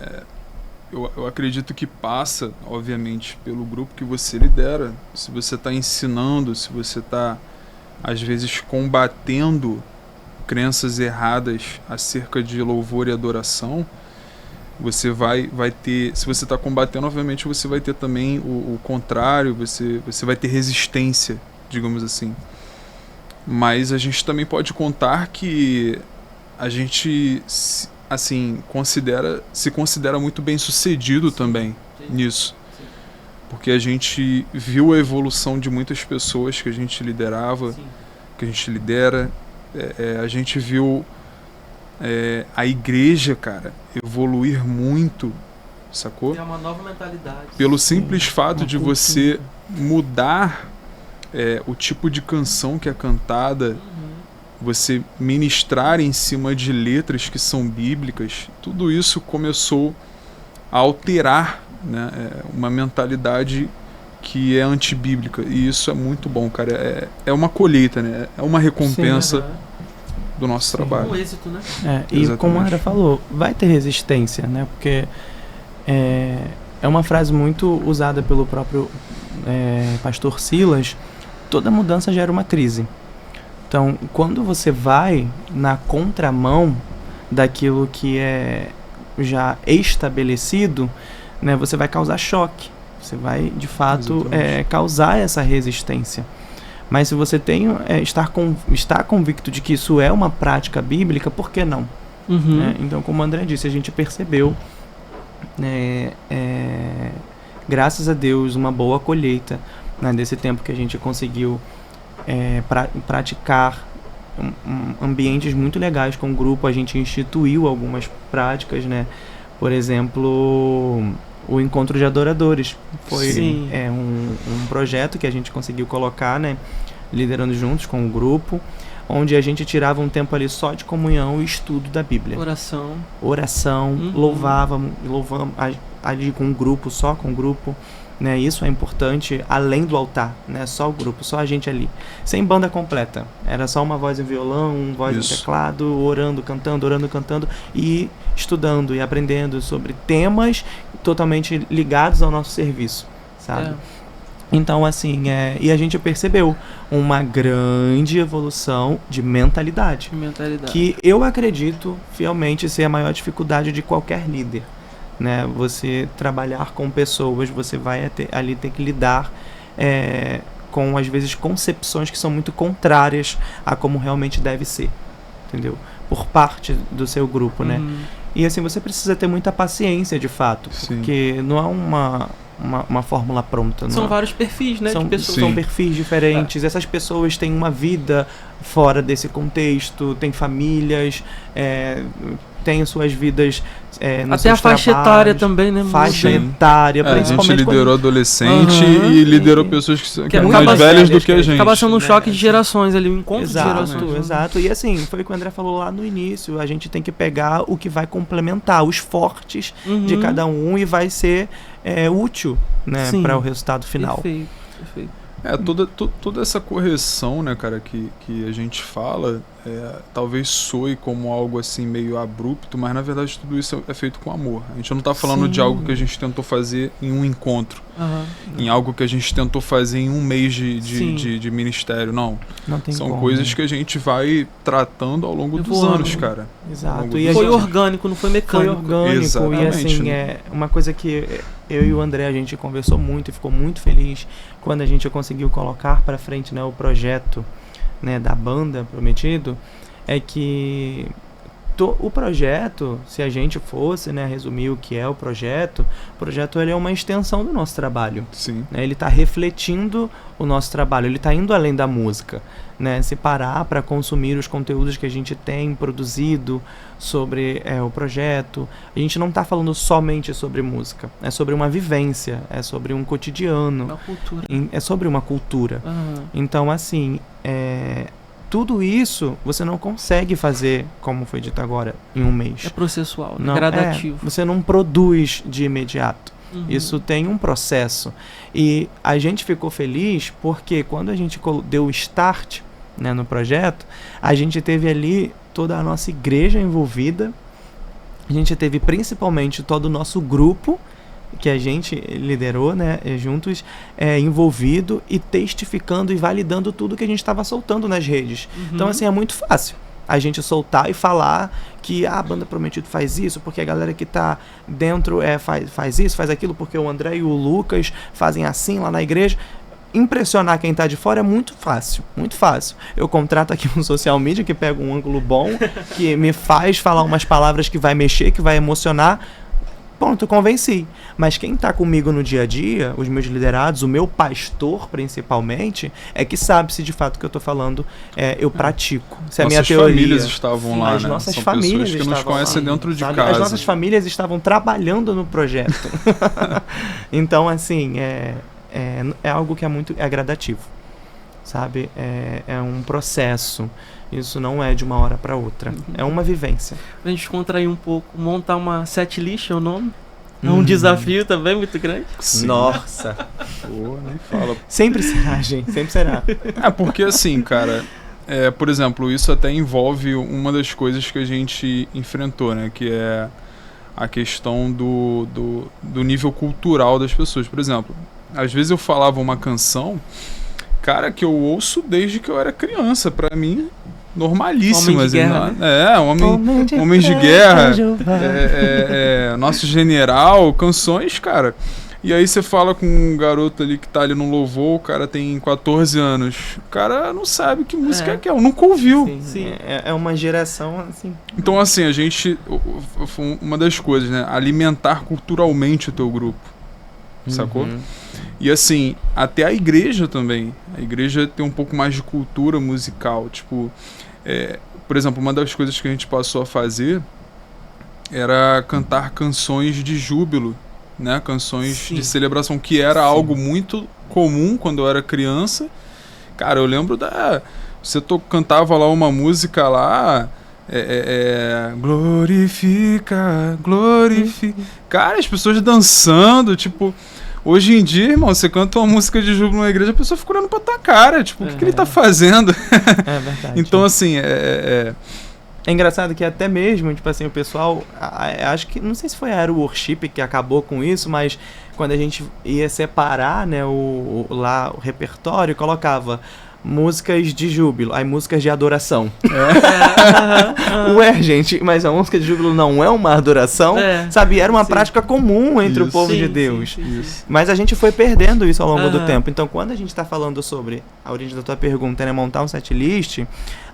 eu acredito que passa, obviamente, pelo grupo que você lidera. Se você está ensinando, se você está, às vezes, combatendo crenças erradas acerca de louvor e adoração, você vai ter... Se você está combatendo, obviamente, você vai ter também o contrário, você vai ter resistência, digamos assim. Mas a gente também pode contar que a gente assim, se considera muito bem sucedido também nisso. Porque a gente viu a evolução de muitas pessoas que a gente liderava, que a gente lidera. A gente viu a igreja, cara, evoluir muito, sacou? É uma nova mentalidade. Pelo simples fato de você mudar o tipo de canção que é cantada, você ministrar em cima de letras que são bíblicas, tudo isso começou a alterar, né, uma mentalidade que é antibíblica, e isso é muito bom, cara. É uma colheita, né? É uma recompensa do nosso trabalho. Um êxito, né? E como a André falou, vai ter resistência, né? Porque é uma frase muito usada pelo próprio pastor Silas: toda mudança gera uma crise. Então, quando você vai na contramão daquilo que é já estabelecido, né, você vai causar choque. Você vai, de fato, causar essa resistência. Mas se você está convicto de que isso é uma prática bíblica, por que não? Né? Então, como o André disse, a gente percebeu, graças a Deus, uma boa colheita, né, desse tempo que a gente conseguiu praticar ambientes muito legais com o grupo. A gente instituiu algumas práticas, né? Por exemplo, o encontro de adoradores foi um projeto que a gente conseguiu colocar, né, liderando juntos com o grupo, onde a gente tirava um tempo ali só de comunhão e estudo da Bíblia. Oração, louvamos ali com o grupo, só com o grupo, né? Isso é importante, além do altar, né? Só o grupo, só a gente ali, sem banda completa, era só uma voz em violão, uma voz no teclado, orando, cantando e estudando e aprendendo sobre temas totalmente ligados ao nosso serviço, sabe? Então, assim, e a gente percebeu uma grande evolução de mentalidade, que eu acredito fielmente ser a maior dificuldade de qualquer líder, né? Você trabalhar com pessoas, você vai ter que lidar com, às vezes, concepções que são muito contrárias a como realmente deve ser, entendeu? Por parte do seu grupo, né? E assim, você precisa ter muita paciência, de fato, porque não há uma fórmula pronta. São vários perfis, né? De pessoas. São perfis diferentes. Essas pessoas têm uma vida fora desse contexto, têm famílias, têm suas vidas até a faixa etária também, né? Faixa etária, principalmente. A gente liderou adolescente e liderou pessoas que são mais velhas do que a gente. Acaba sendo um choque de gerações ali, um encontro de gerações. Exato. E assim, foi o que o André falou lá no início. A gente tem que pegar o que vai complementar, os fortes de cada um, e vai ser útil, né, para o resultado final. Perfeito. Toda essa correção, né, cara, que a gente fala, talvez soe como algo assim meio abrupto, mas na verdade tudo isso é feito com amor. A gente não tá falando de algo que a gente tentou fazer em um encontro, em algo que a gente tentou fazer em um mês de ministério, não. São coisas que a gente vai tratando ao longo dos anos, cara. Exato. E foi orgânico, não foi mecânico. Foi orgânico. Exatamente, e assim, uma coisa que eu e o André, a gente conversou muito e ficou muito feliz quando a gente conseguiu colocar para frente, né, o projeto, né, da banda Prometido, é que o projeto, se a gente fosse, né, resumir o que é o projeto ele é uma extensão do nosso trabalho. Sim. Né, ele está refletindo o nosso trabalho, ele está indo além da música, né, se parar para consumir os conteúdos que a gente tem produzido sobre o projeto. A gente não está falando somente sobre música, é sobre uma vivência, é sobre um cotidiano, uma cultura. É sobre uma cultura. Então, assim, tudo isso você não consegue fazer, como foi dito agora, em um mês. É processual, não, gradativo. Você não produz de imediato. Isso tem um processo. E a gente ficou feliz porque quando a gente deu o start, né, no projeto, a gente teve ali toda a nossa igreja envolvida. A gente teve principalmente todo o nosso grupo que a gente liderou, né, juntos, envolvido e testificando e validando tudo que a gente estava soltando nas redes. Então, assim, é muito fácil a gente soltar e falar que a banda Prometido faz isso, porque a galera que tá dentro faz isso, faz aquilo, porque o André e o Lucas fazem assim lá na igreja. impressionar quem tá de fora é muito fácil, muito fácil. Eu contrato aqui um social media que pega um ângulo bom, que me faz falar umas palavras que vai mexer, que vai emocionar. Pronto, convenci. Mas quem tá comigo no dia a dia, os meus liderados, o meu pastor principalmente, é que sabe se de fato o que eu tô falando eu pratico. Se é a minha teoria. Nossas famílias estavam lá, as né? nossas São famílias pessoas que nos estavam conhecem lá, dentro de sabe? casa. As nossas famílias estavam trabalhando no projeto. Então, assim, é algo que é muito gradativo, sabe? É um processo. Isso não é de uma hora para outra. É uma vivência. Pra gente contrair um pouco, montar uma setlist é o nome? É um desafio também muito grande. Sim. Nossa. Pô, nem fala. Sempre será, gente. Sempre será. Porque assim, cara, por exemplo, isso até envolve uma das coisas que a gente enfrentou, né? Que é a questão do nível cultural das pessoas. Por exemplo, às vezes eu falava uma canção, cara, que eu ouço desde que eu era criança. Pra mim, normalíssima. Homem de guerra, né? Homens de guerra. Nosso General, canções, cara. E aí você fala com um garoto ali que tá ali no louvor, o cara tem 14 anos. O cara não sabe que música é, nunca ouviu. Sim. É uma geração assim. Então, assim, a gente. Uma das coisas, né? Alimentar culturalmente o teu grupo. Sacou? E assim, até a igreja também. A igreja tem um pouco mais de cultura musical. Tipo, por exemplo, uma das coisas que a gente passou a fazer era cantar canções de júbilo, né? Canções de celebração, que era algo muito comum quando eu era criança. Cara, eu lembro você cantava lá uma música lá... glorifica. Cara, as pessoas dançando, tipo... Hoje em dia, irmão, você canta uma música de júbilo na igreja, a pessoa fica olhando pra tua cara, tipo, o que ele tá fazendo? É verdade. Então, assim, É engraçado que até mesmo, tipo assim, o pessoal, acho que, não sei se foi a Aero Worship que acabou com isso, mas quando a gente ia separar, né, o repertório, colocava músicas de júbilo, aí músicas de adoração. Ué, gente, mas a música de júbilo não é uma adoração? Sabe? Era uma prática comum entre o povo de Deus. Isso. Mas a gente foi perdendo isso ao longo do tempo. Então, quando a gente está falando sobre a origem da tua pergunta, né, montar um setlist,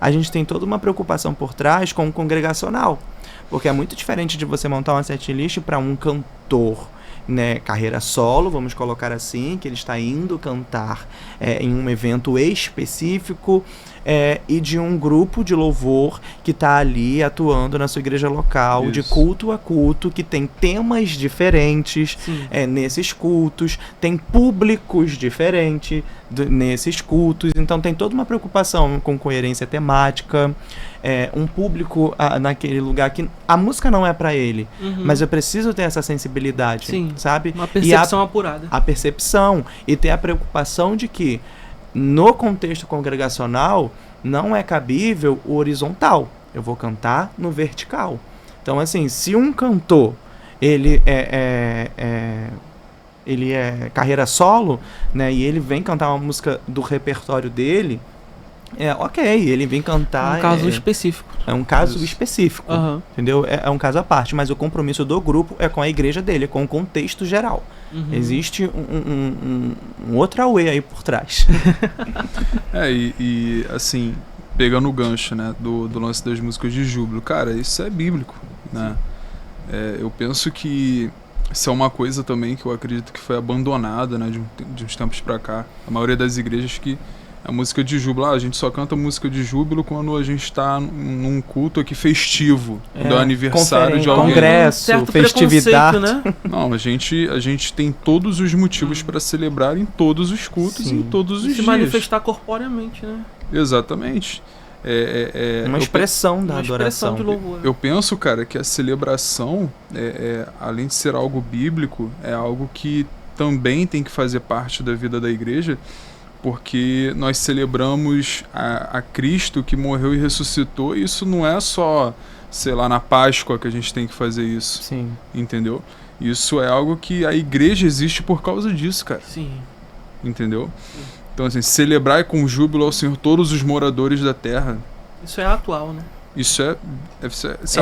a gente tem toda uma preocupação por trás com o congregacional. Porque é muito diferente de você montar uma setlist para um cantor, né, carreira solo, vamos colocar assim, que ele está indo cantar em um evento específico, e de um grupo de louvor que está ali atuando na sua igreja local, Isso. de culto a culto, que tem temas diferentes nesses cultos, tem públicos diferentes nesses cultos, então tem toda uma preocupação com coerência temática, um público naquele lugar que a música não é para ele, mas eu preciso ter essa sensibilidade, sabe? Uma percepção apurada. A percepção e ter a preocupação de que no contexto congregacional não é cabível o horizontal. Eu vou cantar no vertical. Então, assim, se um cantor ele é carreira solo, né, e ele vem cantar uma música do repertório dele, ok, ele vem cantar... Um caso específico. É um caso específico, entendeu? É um caso à parte, mas o compromisso do grupo é com a igreja dele, é com o contexto geral. Existe um outro auê aí por trás. E assim, pegando o gancho, né, do lance das músicas de júbilo, cara, isso é bíblico, né? Eu penso que isso é uma coisa também que eu acredito que foi abandonada, né, de uns tempos pra cá. A maioria das igrejas que a música de júbilo, a gente só canta música de júbilo quando a gente está num culto aqui festivo, do aniversário de alguém. Congresso, festividade, né? Não, a gente tem todos os motivos para celebrar em todos os cultos e em todos os dias. Se manifestar corporeamente, né? Exatamente. Uma expressão da adoração. De louvor. Eu penso, cara, que a celebração, além de ser algo bíblico, é algo que também tem que fazer parte da vida da igreja, porque nós celebramos a Cristo que morreu e ressuscitou, e isso não é só, sei lá, na Páscoa que a gente tem que fazer isso. Sim. Entendeu? Isso é algo que a igreja existe por causa disso, cara. Sim. Entendeu? Então, assim, celebrar com júbilo ao Senhor todos os moradores da terra. Isso é atual, né? Isso é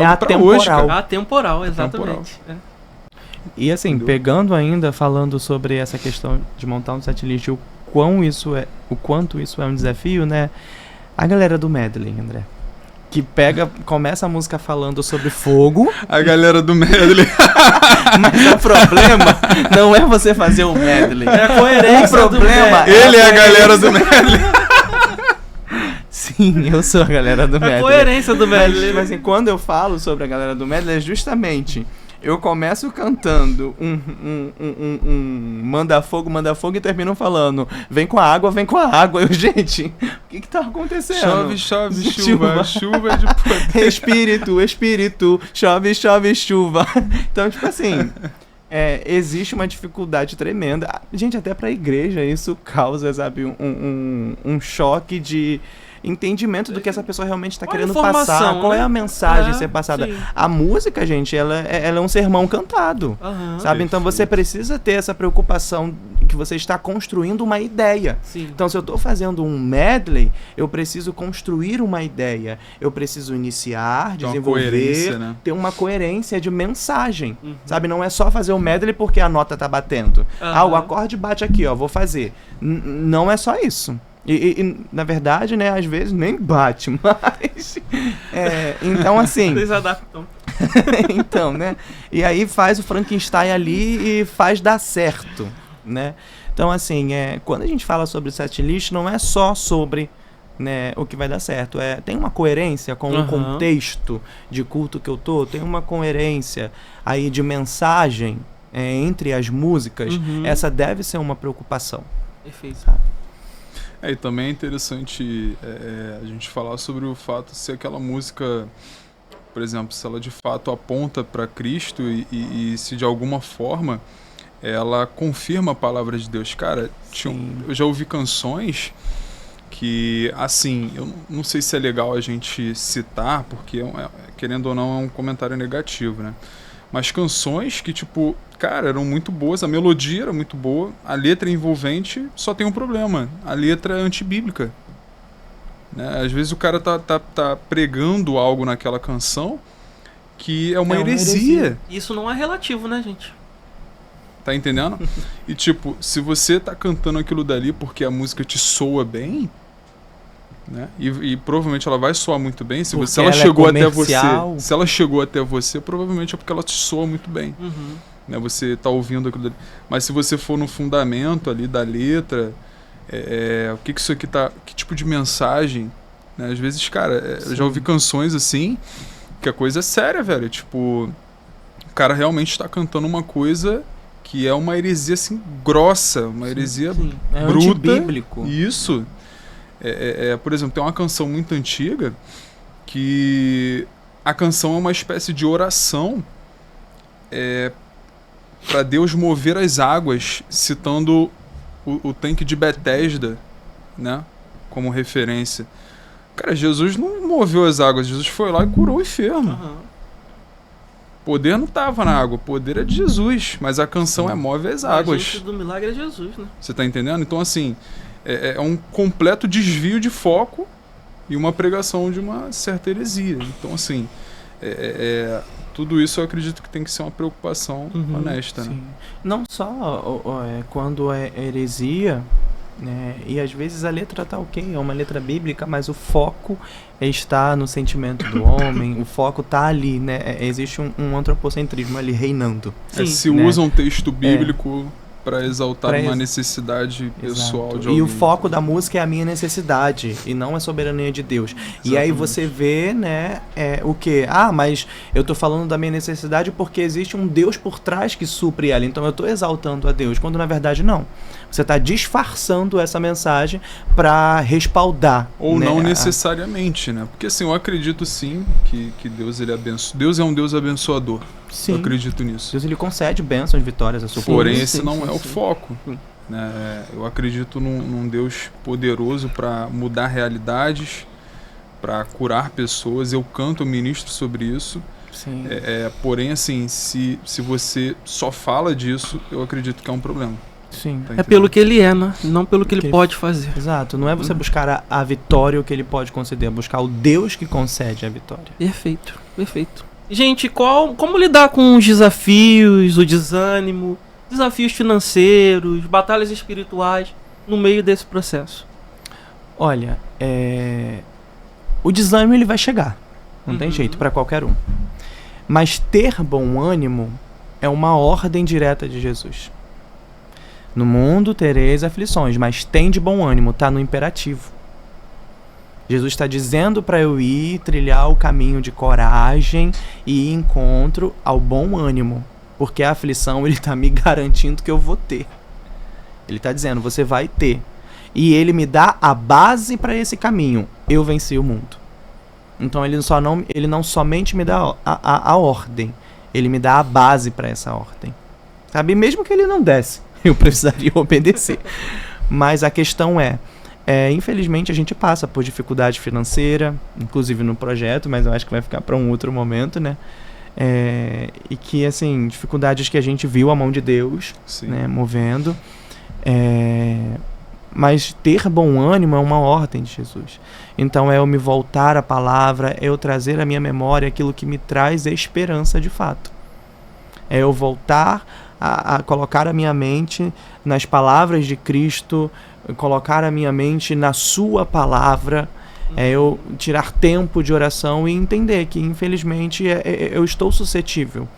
algo pra hoje, cara. Atemporal, exatamente. E assim, pegando ainda, falando sobre essa questão de montar um setlist, o quanto isso é um desafio, né? A galera do medley, André, que começa a música falando sobre fogo. A galera do medley. Mas o problema não é você fazer o medley. É a coerência. O problema Ele é a galera do medley. Sim, eu sou a galera do medley. A coerência do medley. Mas assim, quando eu falo sobre a galera do medley, é justamente... Eu começo cantando manda fogo e termino falando vem com a água. Eu, gente, o que tá acontecendo? Chove, chuva de poder. Espírito, chove, chuva. Então, tipo assim, existe uma dificuldade tremenda. Gente, até pra igreja isso causa, sabe, um choque de entendimento do que essa pessoa realmente está querendo passar, qual é a mensagem a ser passada. Sim. A música, gente, ela é um sermão cantado, sabe? Então você precisa ter essa preocupação que você está construindo uma ideia. Sim. Então se eu estou fazendo um medley, eu preciso construir uma ideia, eu preciso iniciar, desenvolver, né? Ter uma coerência de mensagem, sabe? Não é só fazer o medley porque a nota tá batendo. O acorde bate aqui, ó, vou fazer. Não é só isso. E, na verdade, né, às vezes nem bate, mas... então, assim... Eles adaptam. Então, né? E aí faz o Frankenstein ali e faz dar certo, né? Então, assim, quando a gente fala sobre setlist, não é só sobre, né, o que vai dar certo. Tem uma coerência com o contexto de culto que eu tô, tem uma coerência aí de mensagem entre as músicas. Essa deve ser uma preocupação. Perfeito. Sabe? E também é interessante a gente falar sobre o fato de ser aquela música, por exemplo, se ela de fato aponta para Cristo e se de alguma forma ela confirma a palavra de Deus. Cara, eu já ouvi canções que, assim, eu não sei se é legal a gente citar, porque, querendo ou não, é um comentário negativo, né? Mas canções que, tipo, cara, eram muito boas, a melodia era muito boa, a letra envolvente, só tem um problema, a letra é antibíblica. Né? Às vezes o cara tá pregando algo naquela canção que é uma heresia. Isso não é relativo, né, gente? Tá entendendo? E tipo, se você tá cantando aquilo dali porque a música te soa bem... Né? E provavelmente ela vai soar muito bem se ela chegou até você. Se ela chegou até você, provavelmente é porque ela te soa muito bem. Né? Você tá ouvindo aquilo dali. Mas se você for no fundamento ali da letra, o que isso aqui tá. Que tipo de mensagem? Né? Às vezes, cara, eu já ouvi canções assim, que a coisa é séria, velho. Tipo, o cara realmente tá cantando uma coisa que é uma heresia assim grossa, uma heresia bruta. É antibíblico. Isso. Por exemplo, tem uma canção muito antiga que a canção é uma espécie de oração para Deus mover as águas, citando o tanque de Betesda, né, como referência. Cara, Jesus não moveu as águas, Jesus foi lá e curou o enfermo. O poder não estava na água, o poder é de Jesus, mas a canção move as águas. O agente do milagre é Jesus, né? Você tá entendendo? Então, assim... É um completo desvio de foco e uma pregação de uma certa heresia. Então, assim, tudo isso eu acredito que tem que ser uma preocupação honesta. Né? Não só quando é heresia, né, e às vezes a letra tá ok, é uma letra bíblica, mas o foco está no sentimento do homem, o foco tá ali, né? Existe um antropocentrismo ali reinando. Se usa um texto bíblico... para exaltar uma necessidade pessoal de alguém. E o foco da música é a minha necessidade e não a soberania de Deus. Exatamente. E aí você vê, né, o quê? Mas eu tô falando da minha necessidade porque existe um Deus por trás que supre ela. Então eu tô exaltando a Deus, quando na verdade não. Você tá disfarçando essa mensagem para respaldar. Ou né, não necessariamente, né? Porque assim, eu acredito sim que Deus ele abençoa. Deus é um Deus abençoador. Sim. Eu acredito nisso. Deus ele concede bênçãos, vitórias a sua Porém, esse não é o foco. Né? Eu acredito num Deus poderoso para mudar realidades, para curar pessoas. Eu canto, eu ministro sobre isso. Sim. Porém, assim, se você só fala disso, eu acredito que é um problema. Sim. Tá pelo que ele é, né? Não pelo que ele pode fazer. Exato. Não é você buscar a vitória, o que ele pode conceder, é buscar o Deus que concede a vitória. Perfeito, perfeito. Gente, como lidar com os desafios, o desânimo, desafios financeiros, batalhas espirituais? no meio desse processo? Olha, o desânimo ele vai chegar. Não tem jeito para qualquer um. Mas ter bom ânimo é uma ordem direta de Jesus. No mundo tereis aflições, mas tem de bom ânimo, tá no imperativo. Jesus está dizendo para eu ir trilhar o caminho de coragem e encontro ao bom ânimo, porque a aflição ele está me garantindo que eu vou ter. Ele está dizendo, você vai ter. E ele me dá a base para esse caminho. Eu venci o mundo. Então ele não somente me dá a ordem, ele me dá a base para essa ordem. Sabe? Mesmo que ele não desse, eu precisaria obedecer. Mas a questão infelizmente a gente passa por dificuldade financeira, inclusive no projeto, mas eu acho que vai ficar para um outro momento, né? E que, assim, dificuldades que a gente viu a mão de Deus, né, movendo. Mas ter bom ânimo é uma ordem de Jesus. Então é eu me voltar à palavra, é eu trazer à minha memória aquilo que me traz esperança de fato. É eu voltar a colocar a minha mente nas palavras de Cristo, colocar a minha mente na sua palavra, é eu tirar tempo de oração e entender que, infelizmente, eu estou suscetível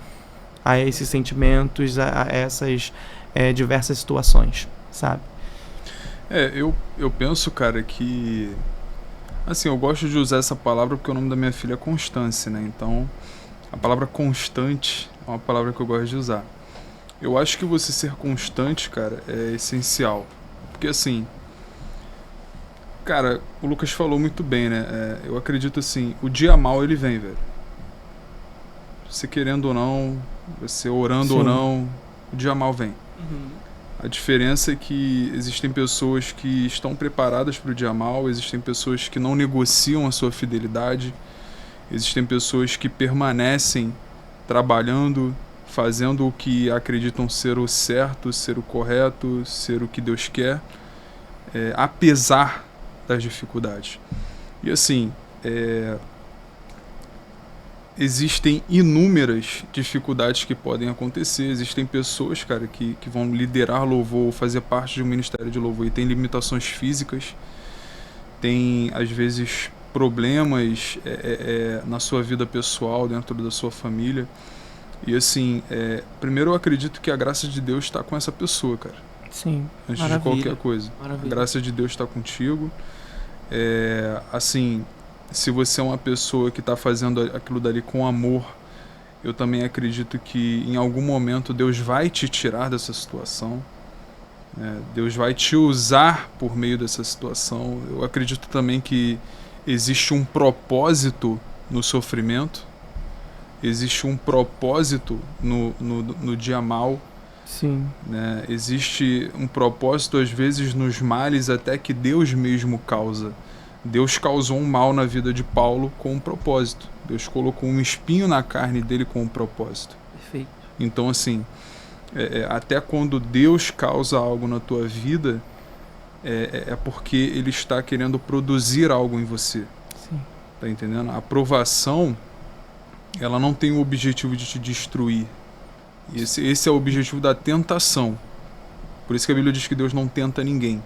a esses sentimentos, a essas diversas situações, sabe? Eu penso, cara, que... Assim, eu gosto de usar essa palavra porque o nome da minha filha é Constância, né? Então, a palavra constante é uma palavra que eu gosto de usar. Eu acho que você ser constante, cara, é essencial. Porque, assim... Cara, o Lucas falou muito bem, né? Eu acredito, assim, o dia mal, ele vem, velho. Você querendo ou não, você orando ou não, o dia mal vem. A diferença é que existem pessoas que estão preparadas para o dia mal, existem pessoas que não negociam a sua fidelidade, existem pessoas que permanecem trabalhando, fazendo o que acreditam ser o certo, ser o correto, ser o que Deus quer, apesar das dificuldades. E assim, existem inúmeras dificuldades que podem acontecer. Existem pessoas, cara, que vão liderar louvor, fazer parte de um ministério de louvor e tem limitações físicas, tem às vezes problemas na sua vida pessoal, dentro da sua família. E assim, primeiro eu acredito que a graça de Deus está com essa pessoa, cara. Sim. Antes Maravilha. de qualquer coisa. Maravilha. A graça de Deus está contigo. Assim, se você é uma pessoa que está fazendo aquilo dali com amor, eu também acredito que em algum momento Deus vai te tirar dessa situação. Deus vai te usar por meio dessa situação. Eu acredito também que existe um propósito no sofrimento, existe um propósito no dia mal. Sim. Né? Existe um propósito, às vezes, nos males até que Deus mesmo causa. Deus causou um mal na vida de Paulo com um propósito. Deus colocou um espinho na carne dele com um propósito. Perfeito. Então, assim, até quando Deus causa algo na tua vida, é porque Ele está querendo produzir algo em você. Sim. Tá entendendo? A provação, ela não tem o objetivo de te destruir. Esse é o objetivo da tentação. Por isso que a Bíblia diz que Deus não tenta ninguém.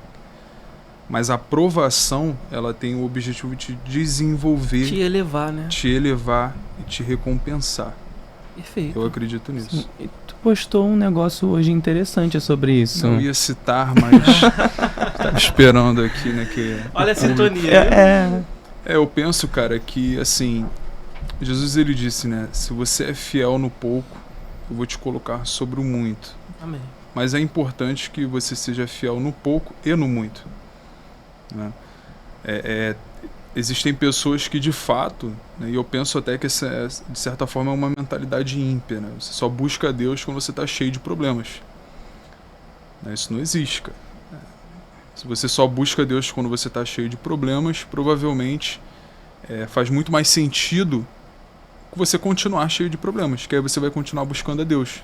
Mas a provação, ela tem o objetivo de te desenvolver, Te elevar, né? te elevar e te recompensar. Perfeito. Eu acredito nisso. Sim. E tu postou um negócio hoje interessante sobre isso. Não ia citar, mas estava esperando aqui, né? Olha a sintonia. Eu penso, cara, que assim, Jesus ele disse, né? Se você é fiel no pouco, eu vou te colocar sobre o muito. Amém. Mas é importante que você seja fiel no pouco e no muito. Né? Existem pessoas que de fato, né, e eu penso até que essa, de certa forma, é uma mentalidade ímpia. Né? Você só busca Deus quando você está cheio de problemas. Né? Isso não existe, cara. Se você só busca Deus quando você está cheio de problemas, provavelmente faz muito mais sentido você continuar cheio de problemas, que aí você vai continuar buscando a Deus.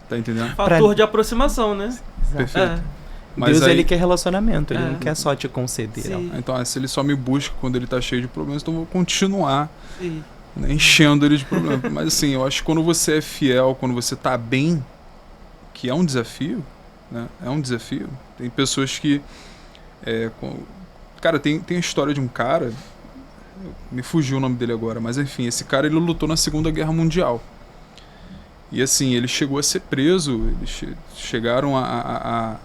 Tá entendendo? Fator de aproximação, né? Perfeito. Mas Deus aí, ele quer relacionamento, ele não quer só te conceder. Sim. então, se ele só me busca quando ele tá cheio de problemas, então eu vou continuar Sim. né, enchendo ele de problemas. Mas assim, eu acho que quando você é fiel, quando você tá bem, que é um desafio, né? É um desafio. Tem pessoas que... Cara, tem a história de um cara... Me fugiu o nome dele agora, mas enfim, esse cara ele lutou na Segunda Guerra Mundial. E assim, ele chegou a ser preso, eles chegaram a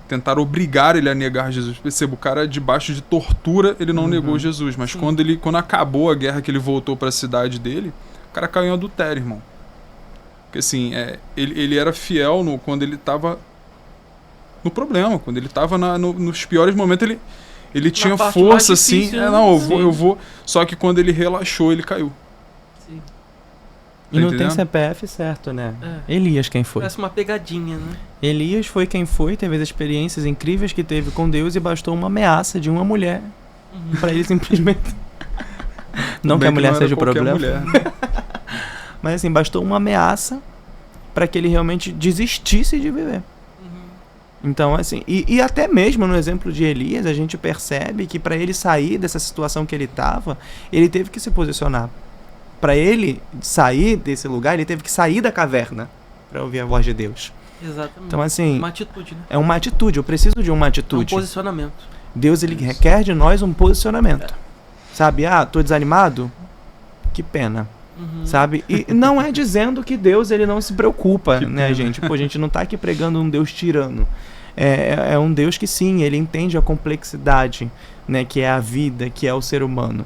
tentar obrigar ele a negar Jesus. Perceba, o cara debaixo de tortura, ele não negou Jesus, mas quando acabou a guerra, que ele voltou para a cidade dele, o cara caiu em adultério, irmão. Porque assim, ele era fiel quando ele estava no problema, quando ele estava nos piores momentos, ele tinha força, assim, eu vou. Só que quando ele relaxou, ele caiu. Sim. E não tem CPF certo, né? Elias quem foi? Parece uma pegadinha, né? Elias foi quem foi, teve as experiências incríveis que teve com Deus e bastou uma ameaça de uma mulher pra ele simplesmente... Não que a mulher seja o problema. Mulher. Mas assim, bastou uma ameaça pra que ele realmente desistisse de viver. Então, assim, e até mesmo no exemplo de Elias, a gente percebe que para ele sair dessa situação que ele estava, ele teve que se posicionar. Para ele sair desse lugar, ele teve que sair da caverna para ouvir a voz de Deus. Exatamente. Então, assim, uma atitude, né? É uma atitude, eu preciso de uma atitude. É um posicionamento. Deus, ele requer de nós um posicionamento. Sabe, tô desanimado? Que pena. Sabe? E não é dizendo que Deus ele não se preocupa, né, gente? Pô, a gente não tá aqui pregando um Deus tirano. É um Deus que sim, ele entende a complexidade, né, que é a vida, que é o ser humano.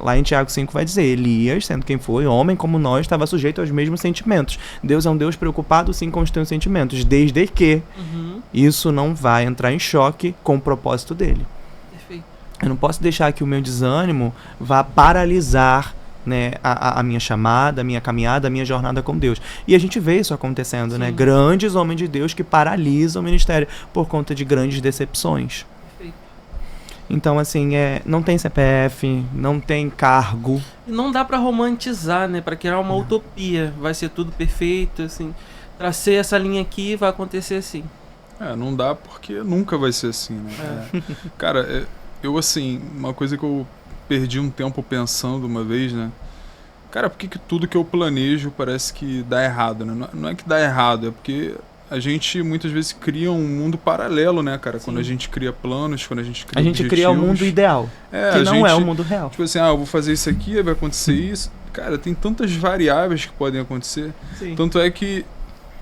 Lá em Tiago 5 vai dizer, Elias, sendo quem foi, homem como nós, estava sujeito aos mesmos sentimentos. Deus é um Deus preocupado sim com os teus sentimentos, desde que isso não vai entrar em choque com o propósito dele. Perfeito. Eu não posso deixar que o meu desânimo vá paralisar, né, a minha chamada, a minha caminhada, a minha jornada com Deus. E a gente vê isso acontecendo, né? Grandes homens de Deus que paralisam o ministério por conta de grandes decepções. Perfeito. Então, assim, não tem CPF, não tem cargo. E não dá pra romantizar, né? Pra criar uma utopia. Vai ser tudo perfeito, assim. Tracei essa linha aqui, vai acontecer assim. Não dá porque nunca vai ser assim, né? Cara, eu, assim, uma coisa que eu perdi um tempo pensando uma vez, né? Cara, por que tudo que eu planejo parece que dá errado, né? Não é que dá errado, é porque a gente muitas vezes cria um mundo paralelo, né, cara? Sim. Quando a gente cria planos, quando a gente cria objetivos. Cria um mundo ideal, que não é o mundo real. Tipo assim, eu vou fazer isso aqui, vai acontecer isso. Cara, tem tantas variáveis que podem acontecer. Sim. Tanto é que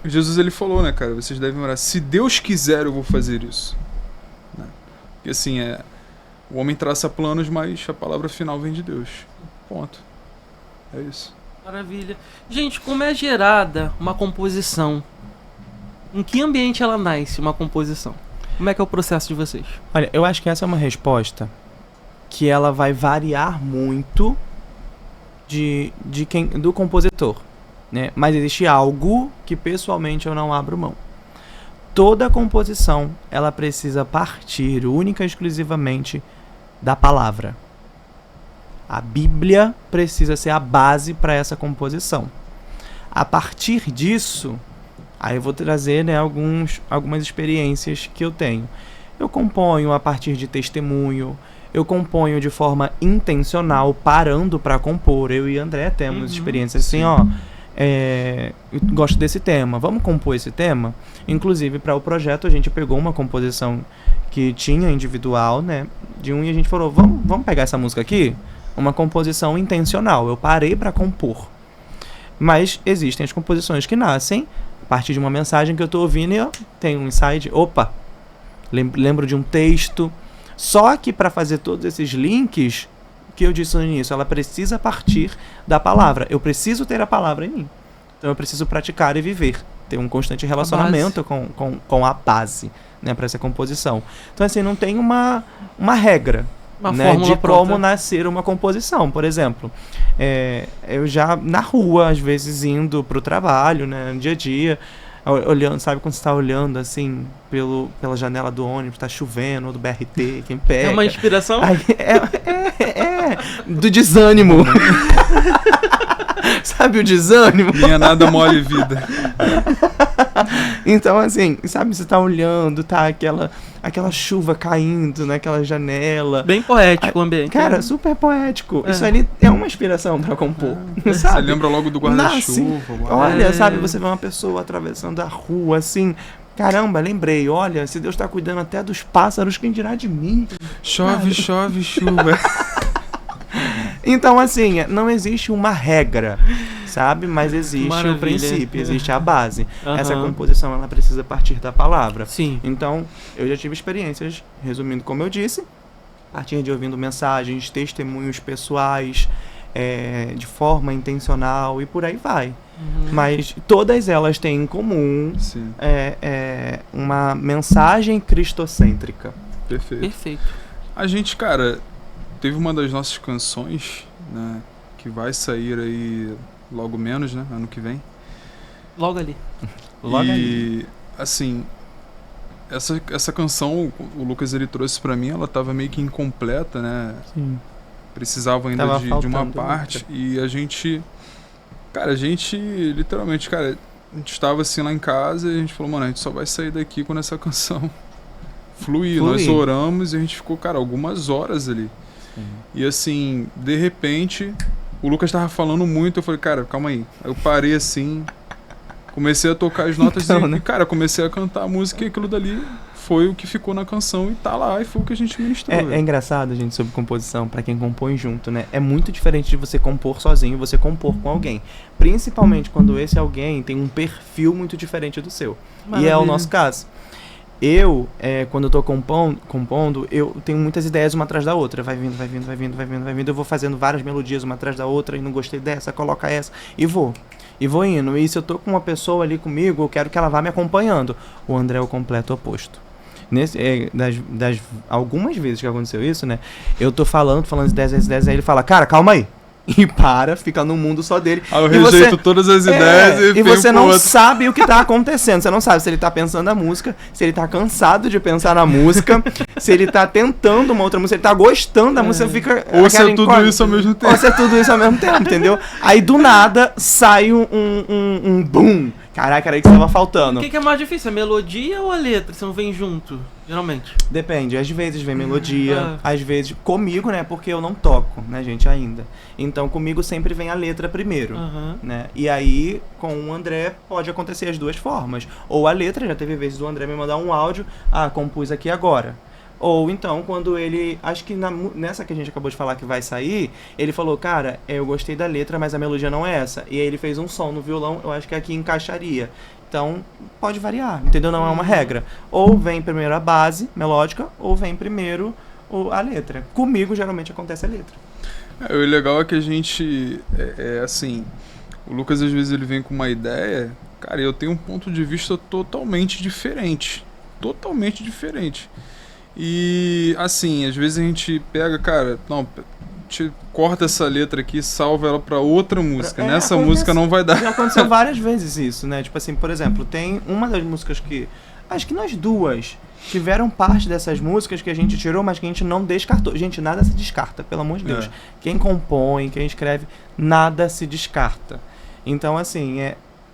Jesus, ele falou, né, cara? Vocês devem orar. Se Deus quiser, eu vou fazer isso. Né? Porque assim, o homem traça planos, mas a palavra final vem de Deus. Ponto. É isso. Maravilha. Gente, como é gerada uma composição? Em que ambiente ela nasce, uma composição? Como é que é o processo de vocês? Olha, eu acho que essa é uma resposta que ela vai variar muito do compositor, né? Mas existe algo que pessoalmente eu não abro mão. Toda composição, ela precisa partir única e exclusivamente da palavra. A Bíblia precisa ser a base para essa composição. A partir disso, aí eu vou trazer, né, algumas experiências que eu tenho. Eu componho a partir de testemunho, eu componho de forma intencional, parando para compor. Eu e André temos experiências assim, eu gosto desse tema, vamos compor esse tema? Inclusive, para o projeto, a gente pegou uma composição que tinha individual, né, de um, e a gente falou, vamos pegar essa música aqui? Uma composição intencional, eu parei para compor. Mas existem as composições que nascem a partir de uma mensagem que eu estou ouvindo e eu tenho um insight, opa, lembro de um texto. Só que para fazer todos esses links, que eu disse no início, ela precisa partir da palavra. Eu preciso ter a palavra em mim. Então eu preciso praticar e viver. Ter um constante relacionamento com a base, né, para essa composição. Então assim, não tem uma regra, né, de como nascer uma composição. Por exemplo, eu já na rua, às vezes indo pro trabalho, né, no dia a dia, olhando, sabe quando você tá olhando assim pela janela do ônibus, tá chovendo, ou do BRT, quem pega. É uma inspiração? Aí, do desânimo. Sabe o desânimo? Minha nada mole vida. Então, assim, sabe, você tá olhando, tá aquela chuva caindo naquela janela. Bem poético o ambiente. Cara, super poético. É. Isso ali é uma inspiração pra compor, Você sabe? lembra logo do guarda-chuva. Olha, É. sabe, você vê uma pessoa atravessando a rua, assim... Caramba, lembrei, olha, se Deus tá cuidando até dos pássaros, quem dirá de mim? Chove, chove, chuva. Então, assim, não existe uma regra, sabe? Mas existe Maravilha. o princípio, existe a base. Aham. Essa composição, ela precisa partir da palavra. Sim. Então, eu já tive experiências, resumindo como eu disse, a partir de ouvindo mensagens, testemunhos pessoais, de forma intencional e por aí vai. Uhum. Mas todas elas têm em comum Sim, uma mensagem cristocêntrica. perfeito. Perfeito. A gente, cara, teve uma das nossas canções, né, que vai sair aí logo menos, né, ano que vem. Logo ali. Logo e, aí. assim, essa canção, o Lucas, ele trouxe pra mim, ela tava meio que incompleta, né, Sim. precisava ainda Tava de uma faltando parte, e a gente, literalmente, cara, a gente estava assim lá em casa e a gente falou, mano, a gente só vai sair daqui quando essa canção fluir. Nós oramos e a gente ficou, cara, algumas horas ali. E assim, de repente, o Lucas tava falando muito, eu falei, cara, calma aí. Aí eu parei assim, comecei a tocar as notas Então, e, né? cara, comecei a cantar a música e aquilo dali foi o que ficou na canção e tá lá, e foi o que a gente ministrou. É engraçado, gente, sobre composição, pra quem compõe junto, né? É muito diferente de você compor sozinho, você compor com alguém. Principalmente quando esse alguém tem um perfil muito diferente do seu. E é o Maravilha. nosso caso. Eu, quando eu tô compondo, eu tenho muitas ideias uma atrás da outra. Vai vindo, vai vindo, vai vindo, vai vindo, vai vindo. Eu vou fazendo várias melodias uma atrás da outra e não gostei dessa, coloca essa. E vou indo. E se eu tô com uma pessoa ali comigo, eu quero que ela vá me acompanhando. O André é o completo oposto. Das algumas vezes que aconteceu isso, né? Eu tô falando de 10 vezes 10, aí ele fala, cara, calma aí. E fica num mundo só dele. Aí eu E você- rejeito todas as ideias e e venho você pro não outro. sabe o que tá acontecendo. Você não sabe se ele tá pensando na música, se ele tá cansado de pensar na música, se ele tá tentando uma outra música, se ele tá gostando da música, fica... Ou se aquela é tudo incógnita. isso ao mesmo tempo. Ou se é tudo isso ao mesmo tempo, entendeu? Aí do nada sai um boom. Caraca, era aí que estava faltando. O que é mais difícil, a melodia ou a letra? Você não vem junto, geralmente? Depende, às vezes vem melodia, às vezes comigo, né, porque eu não toco, né, gente, ainda. Então comigo sempre vem a letra primeiro, Aham. né? E aí com o André pode acontecer as duas formas. Ou a letra, já teve vezes do André me mandar um áudio, compus aqui agora. Ou então, quando ele... Acho que nessa que a gente acabou de falar que vai sair, ele falou, cara, eu gostei da letra, mas a melodia não é essa. E aí ele fez um som no violão, eu acho que aqui encaixaria. Então, pode variar, entendeu? Não é uma regra. Ou vem primeiro a base melódica, ou vem primeiro a letra. Comigo, geralmente, acontece a letra. O legal é que a gente, assim, o Lucas às vezes ele vem com uma ideia, cara, eu tenho um ponto de vista totalmente diferente. Totalmente diferente. E, assim, às vezes a gente pega, cara, não, te corta essa letra aqui, salva ela pra outra música. Nessa acontece- música não vai dar. Já aconteceu várias vezes isso, né? Tipo assim, por exemplo, tem uma das músicas que... Acho que nós duas tiveram parte dessas músicas que a gente tirou, mas que a gente não descartou. Gente, nada se descarta, pelo amor de Deus. Quem compõe, quem escreve, nada se descarta. Então, assim,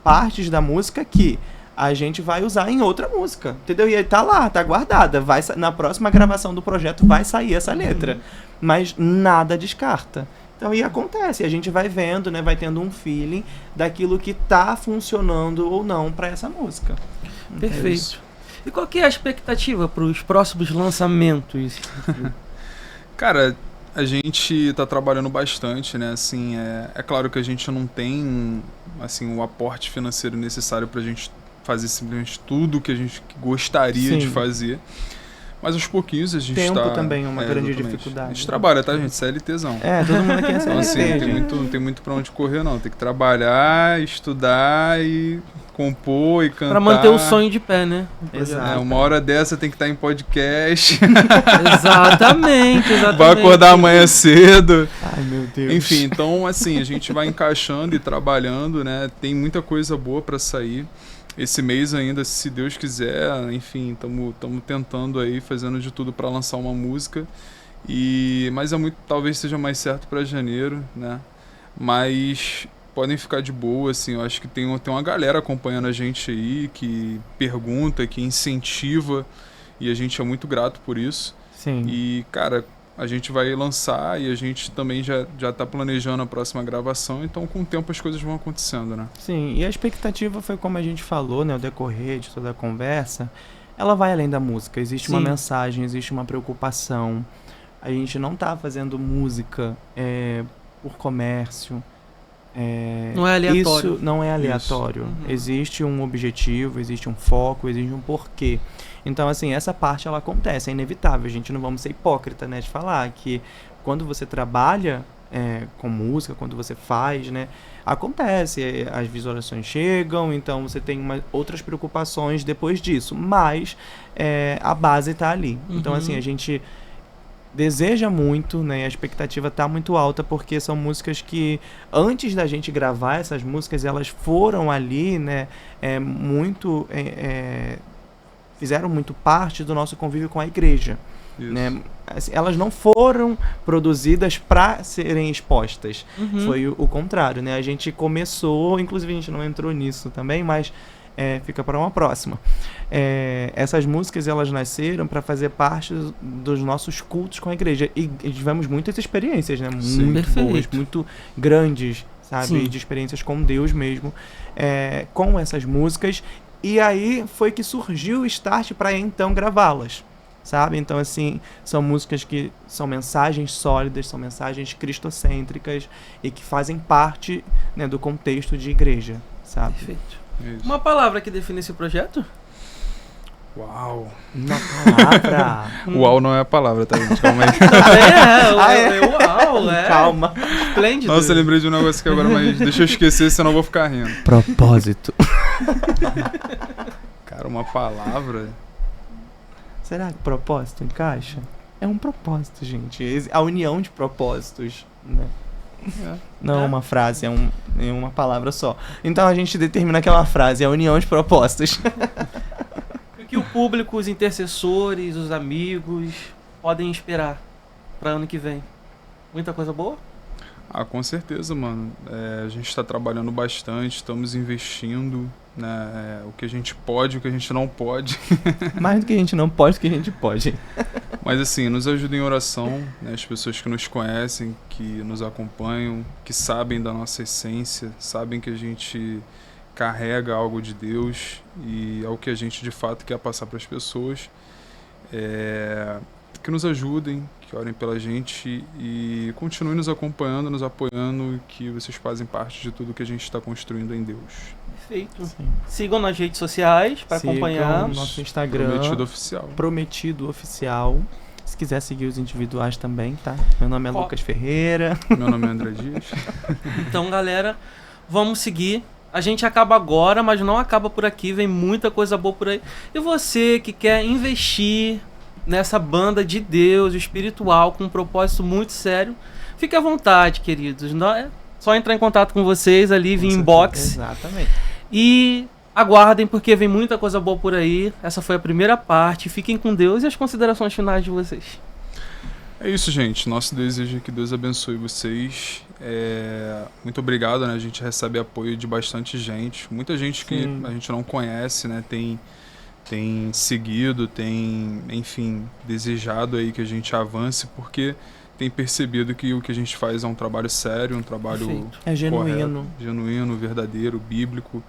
partes da música que a gente vai usar em outra música, entendeu? E aí tá lá, tá guardada. Na próxima gravação do projeto vai sair essa letra. Mas nada descarta. Então, e acontece, a gente vai vendo, né, vai tendo um feeling daquilo que tá funcionando ou não pra essa música. É Perfeito. isso. E qual que é a expectativa para os próximos lançamentos? Cara, a gente tá trabalhando bastante, né? Assim, é claro que a gente não tem, assim, o aporte financeiro necessário pra gente fazer simplesmente tudo que a gente gostaria Sim. de fazer. Mas aos pouquinhos a gente Tempo tá... também é uma grande exatamente. dificuldade. A gente trabalha, tá, gente? CLTzão. Todo mundo aqui é Então, assim, CLT, não tem muito pra onde correr, não. Tem que trabalhar, estudar e compor e cantar. Para manter o sonho de pé, né? Exato. Uma hora dessa tem que estar em podcast. Exatamente. Vai acordar amanhã cedo. Ai, meu Deus. Enfim, então, assim, a gente vai encaixando e trabalhando, né? Tem muita coisa boa pra sair. Esse mês ainda, se Deus quiser, enfim, estamos tentando aí, fazendo de tudo para lançar uma música. Mas talvez seja mais certo para janeiro, né? Mas podem ficar de boa, assim, eu acho que tem uma galera acompanhando a gente aí, que pergunta, que incentiva, e a gente é muito grato por isso. Sim. E, cara, a gente vai lançar e a gente também já tá planejando a próxima gravação, então com o tempo as coisas vão acontecendo, né? Sim, e a expectativa foi como a gente falou, né, o decorrer de toda a conversa, ela vai além da música, existe uma Sim. mensagem, existe uma preocupação, a gente não tá fazendo música por comércio, Não é aleatório. Isso não é aleatório, Uhum. existe um objetivo, existe um foco, existe um porquê. Então, assim, essa parte ela acontece, é inevitável, a gente não vamos ser hipócrita, né, de falar que quando você trabalha com música, quando você faz, né, acontece, as visualizações chegam, então você tem outras preocupações depois disso, mas a base tá ali. Então, Uhum. assim, a gente deseja muito, né, a expectativa tá muito alta, porque são músicas que, antes da gente gravar essas músicas, elas foram ali, né, fizeram muito parte do nosso convívio com a igreja. Isso. Né? Assim, elas não foram produzidas para serem expostas. Uhum. Foi o contrário, né? A gente começou, inclusive a gente não entrou nisso também, mas fica para uma próxima. Essas músicas elas nasceram para fazer parte dos nossos cultos com a igreja e tivemos muitas experiências, né? Sim. Muito Perfeito. boas, muito grandes, sabe? Sim. De experiências com Deus mesmo, com essas músicas. E aí foi que surgiu o start para então gravá-las, sabe? Então, assim, são músicas que são mensagens sólidas, são mensagens cristocêntricas e que fazem parte, né, do contexto de igreja, sabe? Perfeito. Isso. Uma palavra que define esse projeto? Uau. Uma palavra. Uau não é a palavra, tá, gente? Calma aí. Uau, Calma. Esplêndido. Nossa, eu lembrei de um negócio aqui agora, mas deixa eu esquecer, senão eu vou ficar rindo. Propósito. Cara, uma palavra... Será que propósito encaixa? É um propósito, gente. A união de propósitos, né? Não é uma frase, é uma palavra só. Então a gente determina que é uma frase, é a união de propósitos. O que o público, os intercessores, os amigos podem esperar para ano que vem? Muita coisa boa? Ah, com certeza, mano. A gente está trabalhando bastante, estamos investindo, né? O que a gente pode, o que a gente não pode. Mais do que a gente não pode, do que a gente pode. Mas assim, nos ajuda em oração, né? As pessoas que nos conhecem, que nos acompanham, que sabem da nossa essência, sabem que a gente carrega algo de Deus e é o que a gente de fato quer passar para as pessoas. Que nos ajudem, que orem pela gente e continuem nos acompanhando, nos apoiando, que vocês fazem parte de tudo que a gente está construindo em Deus. Perfeito. Sim. Sigam nas redes sociais para Sigam acompanhar. o nosso Instagram. Prometido oficial. Prometido Oficial. Se quiser seguir os individuais também, tá? Meu nome é Ó. Lucas Ferreira. Meu nome é André Dias. Então, galera, vamos seguir. A gente acaba agora, mas não acaba por aqui. Vem muita coisa boa por aí. E você que quer investir nessa banda de Deus espiritual com um propósito muito sério, fique à vontade, queridos. Não é só entrar em contato com vocês ali, via inbox. Exatamente. E aguardem, porque vem muita coisa boa por aí. Essa foi a primeira parte. Fiquem com Deus e as considerações finais de vocês. É isso, gente. Nosso desejo é que Deus abençoe vocês. Muito obrigado, né? A gente recebe apoio de bastante gente. Muita gente que Sim. a gente não conhece, né? Tem seguido, tem, enfim, desejado aí que a gente avance, porque tem percebido que o que a gente faz é um trabalho sério, um trabalho Perfeito. É genuíno. correto, genuíno, verdadeiro, bíblico.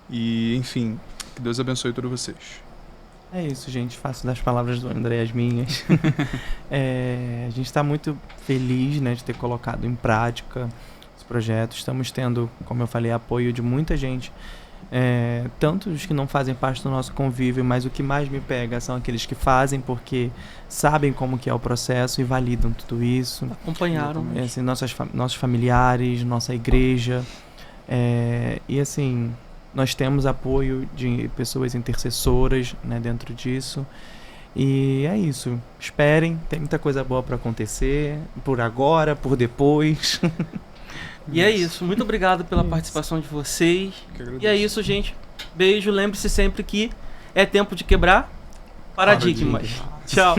E, enfim, que Deus abençoe todos vocês. É isso, gente. Faço das palavras do André as minhas. A gente está muito feliz, né, de ter colocado em prática esse projeto. Estamos tendo, como eu falei, apoio de muita gente. Tanto os que não fazem parte do nosso convívio, mas o que mais me pega são aqueles que fazem porque sabem como que é o processo e validam tudo isso. Acompanharam. Assim, nossos familiares, nossa igreja. E assim, nós temos apoio de pessoas intercessoras, né, dentro disso. E é isso. Esperem, tem muita coisa boa para acontecer, por agora, por depois. E é isso. Muito obrigado pela Isso. participação de vocês. Que agradeço. E é isso, gente. Beijo. Lembre-se sempre que é tempo de quebrar paradigmas. Tchau.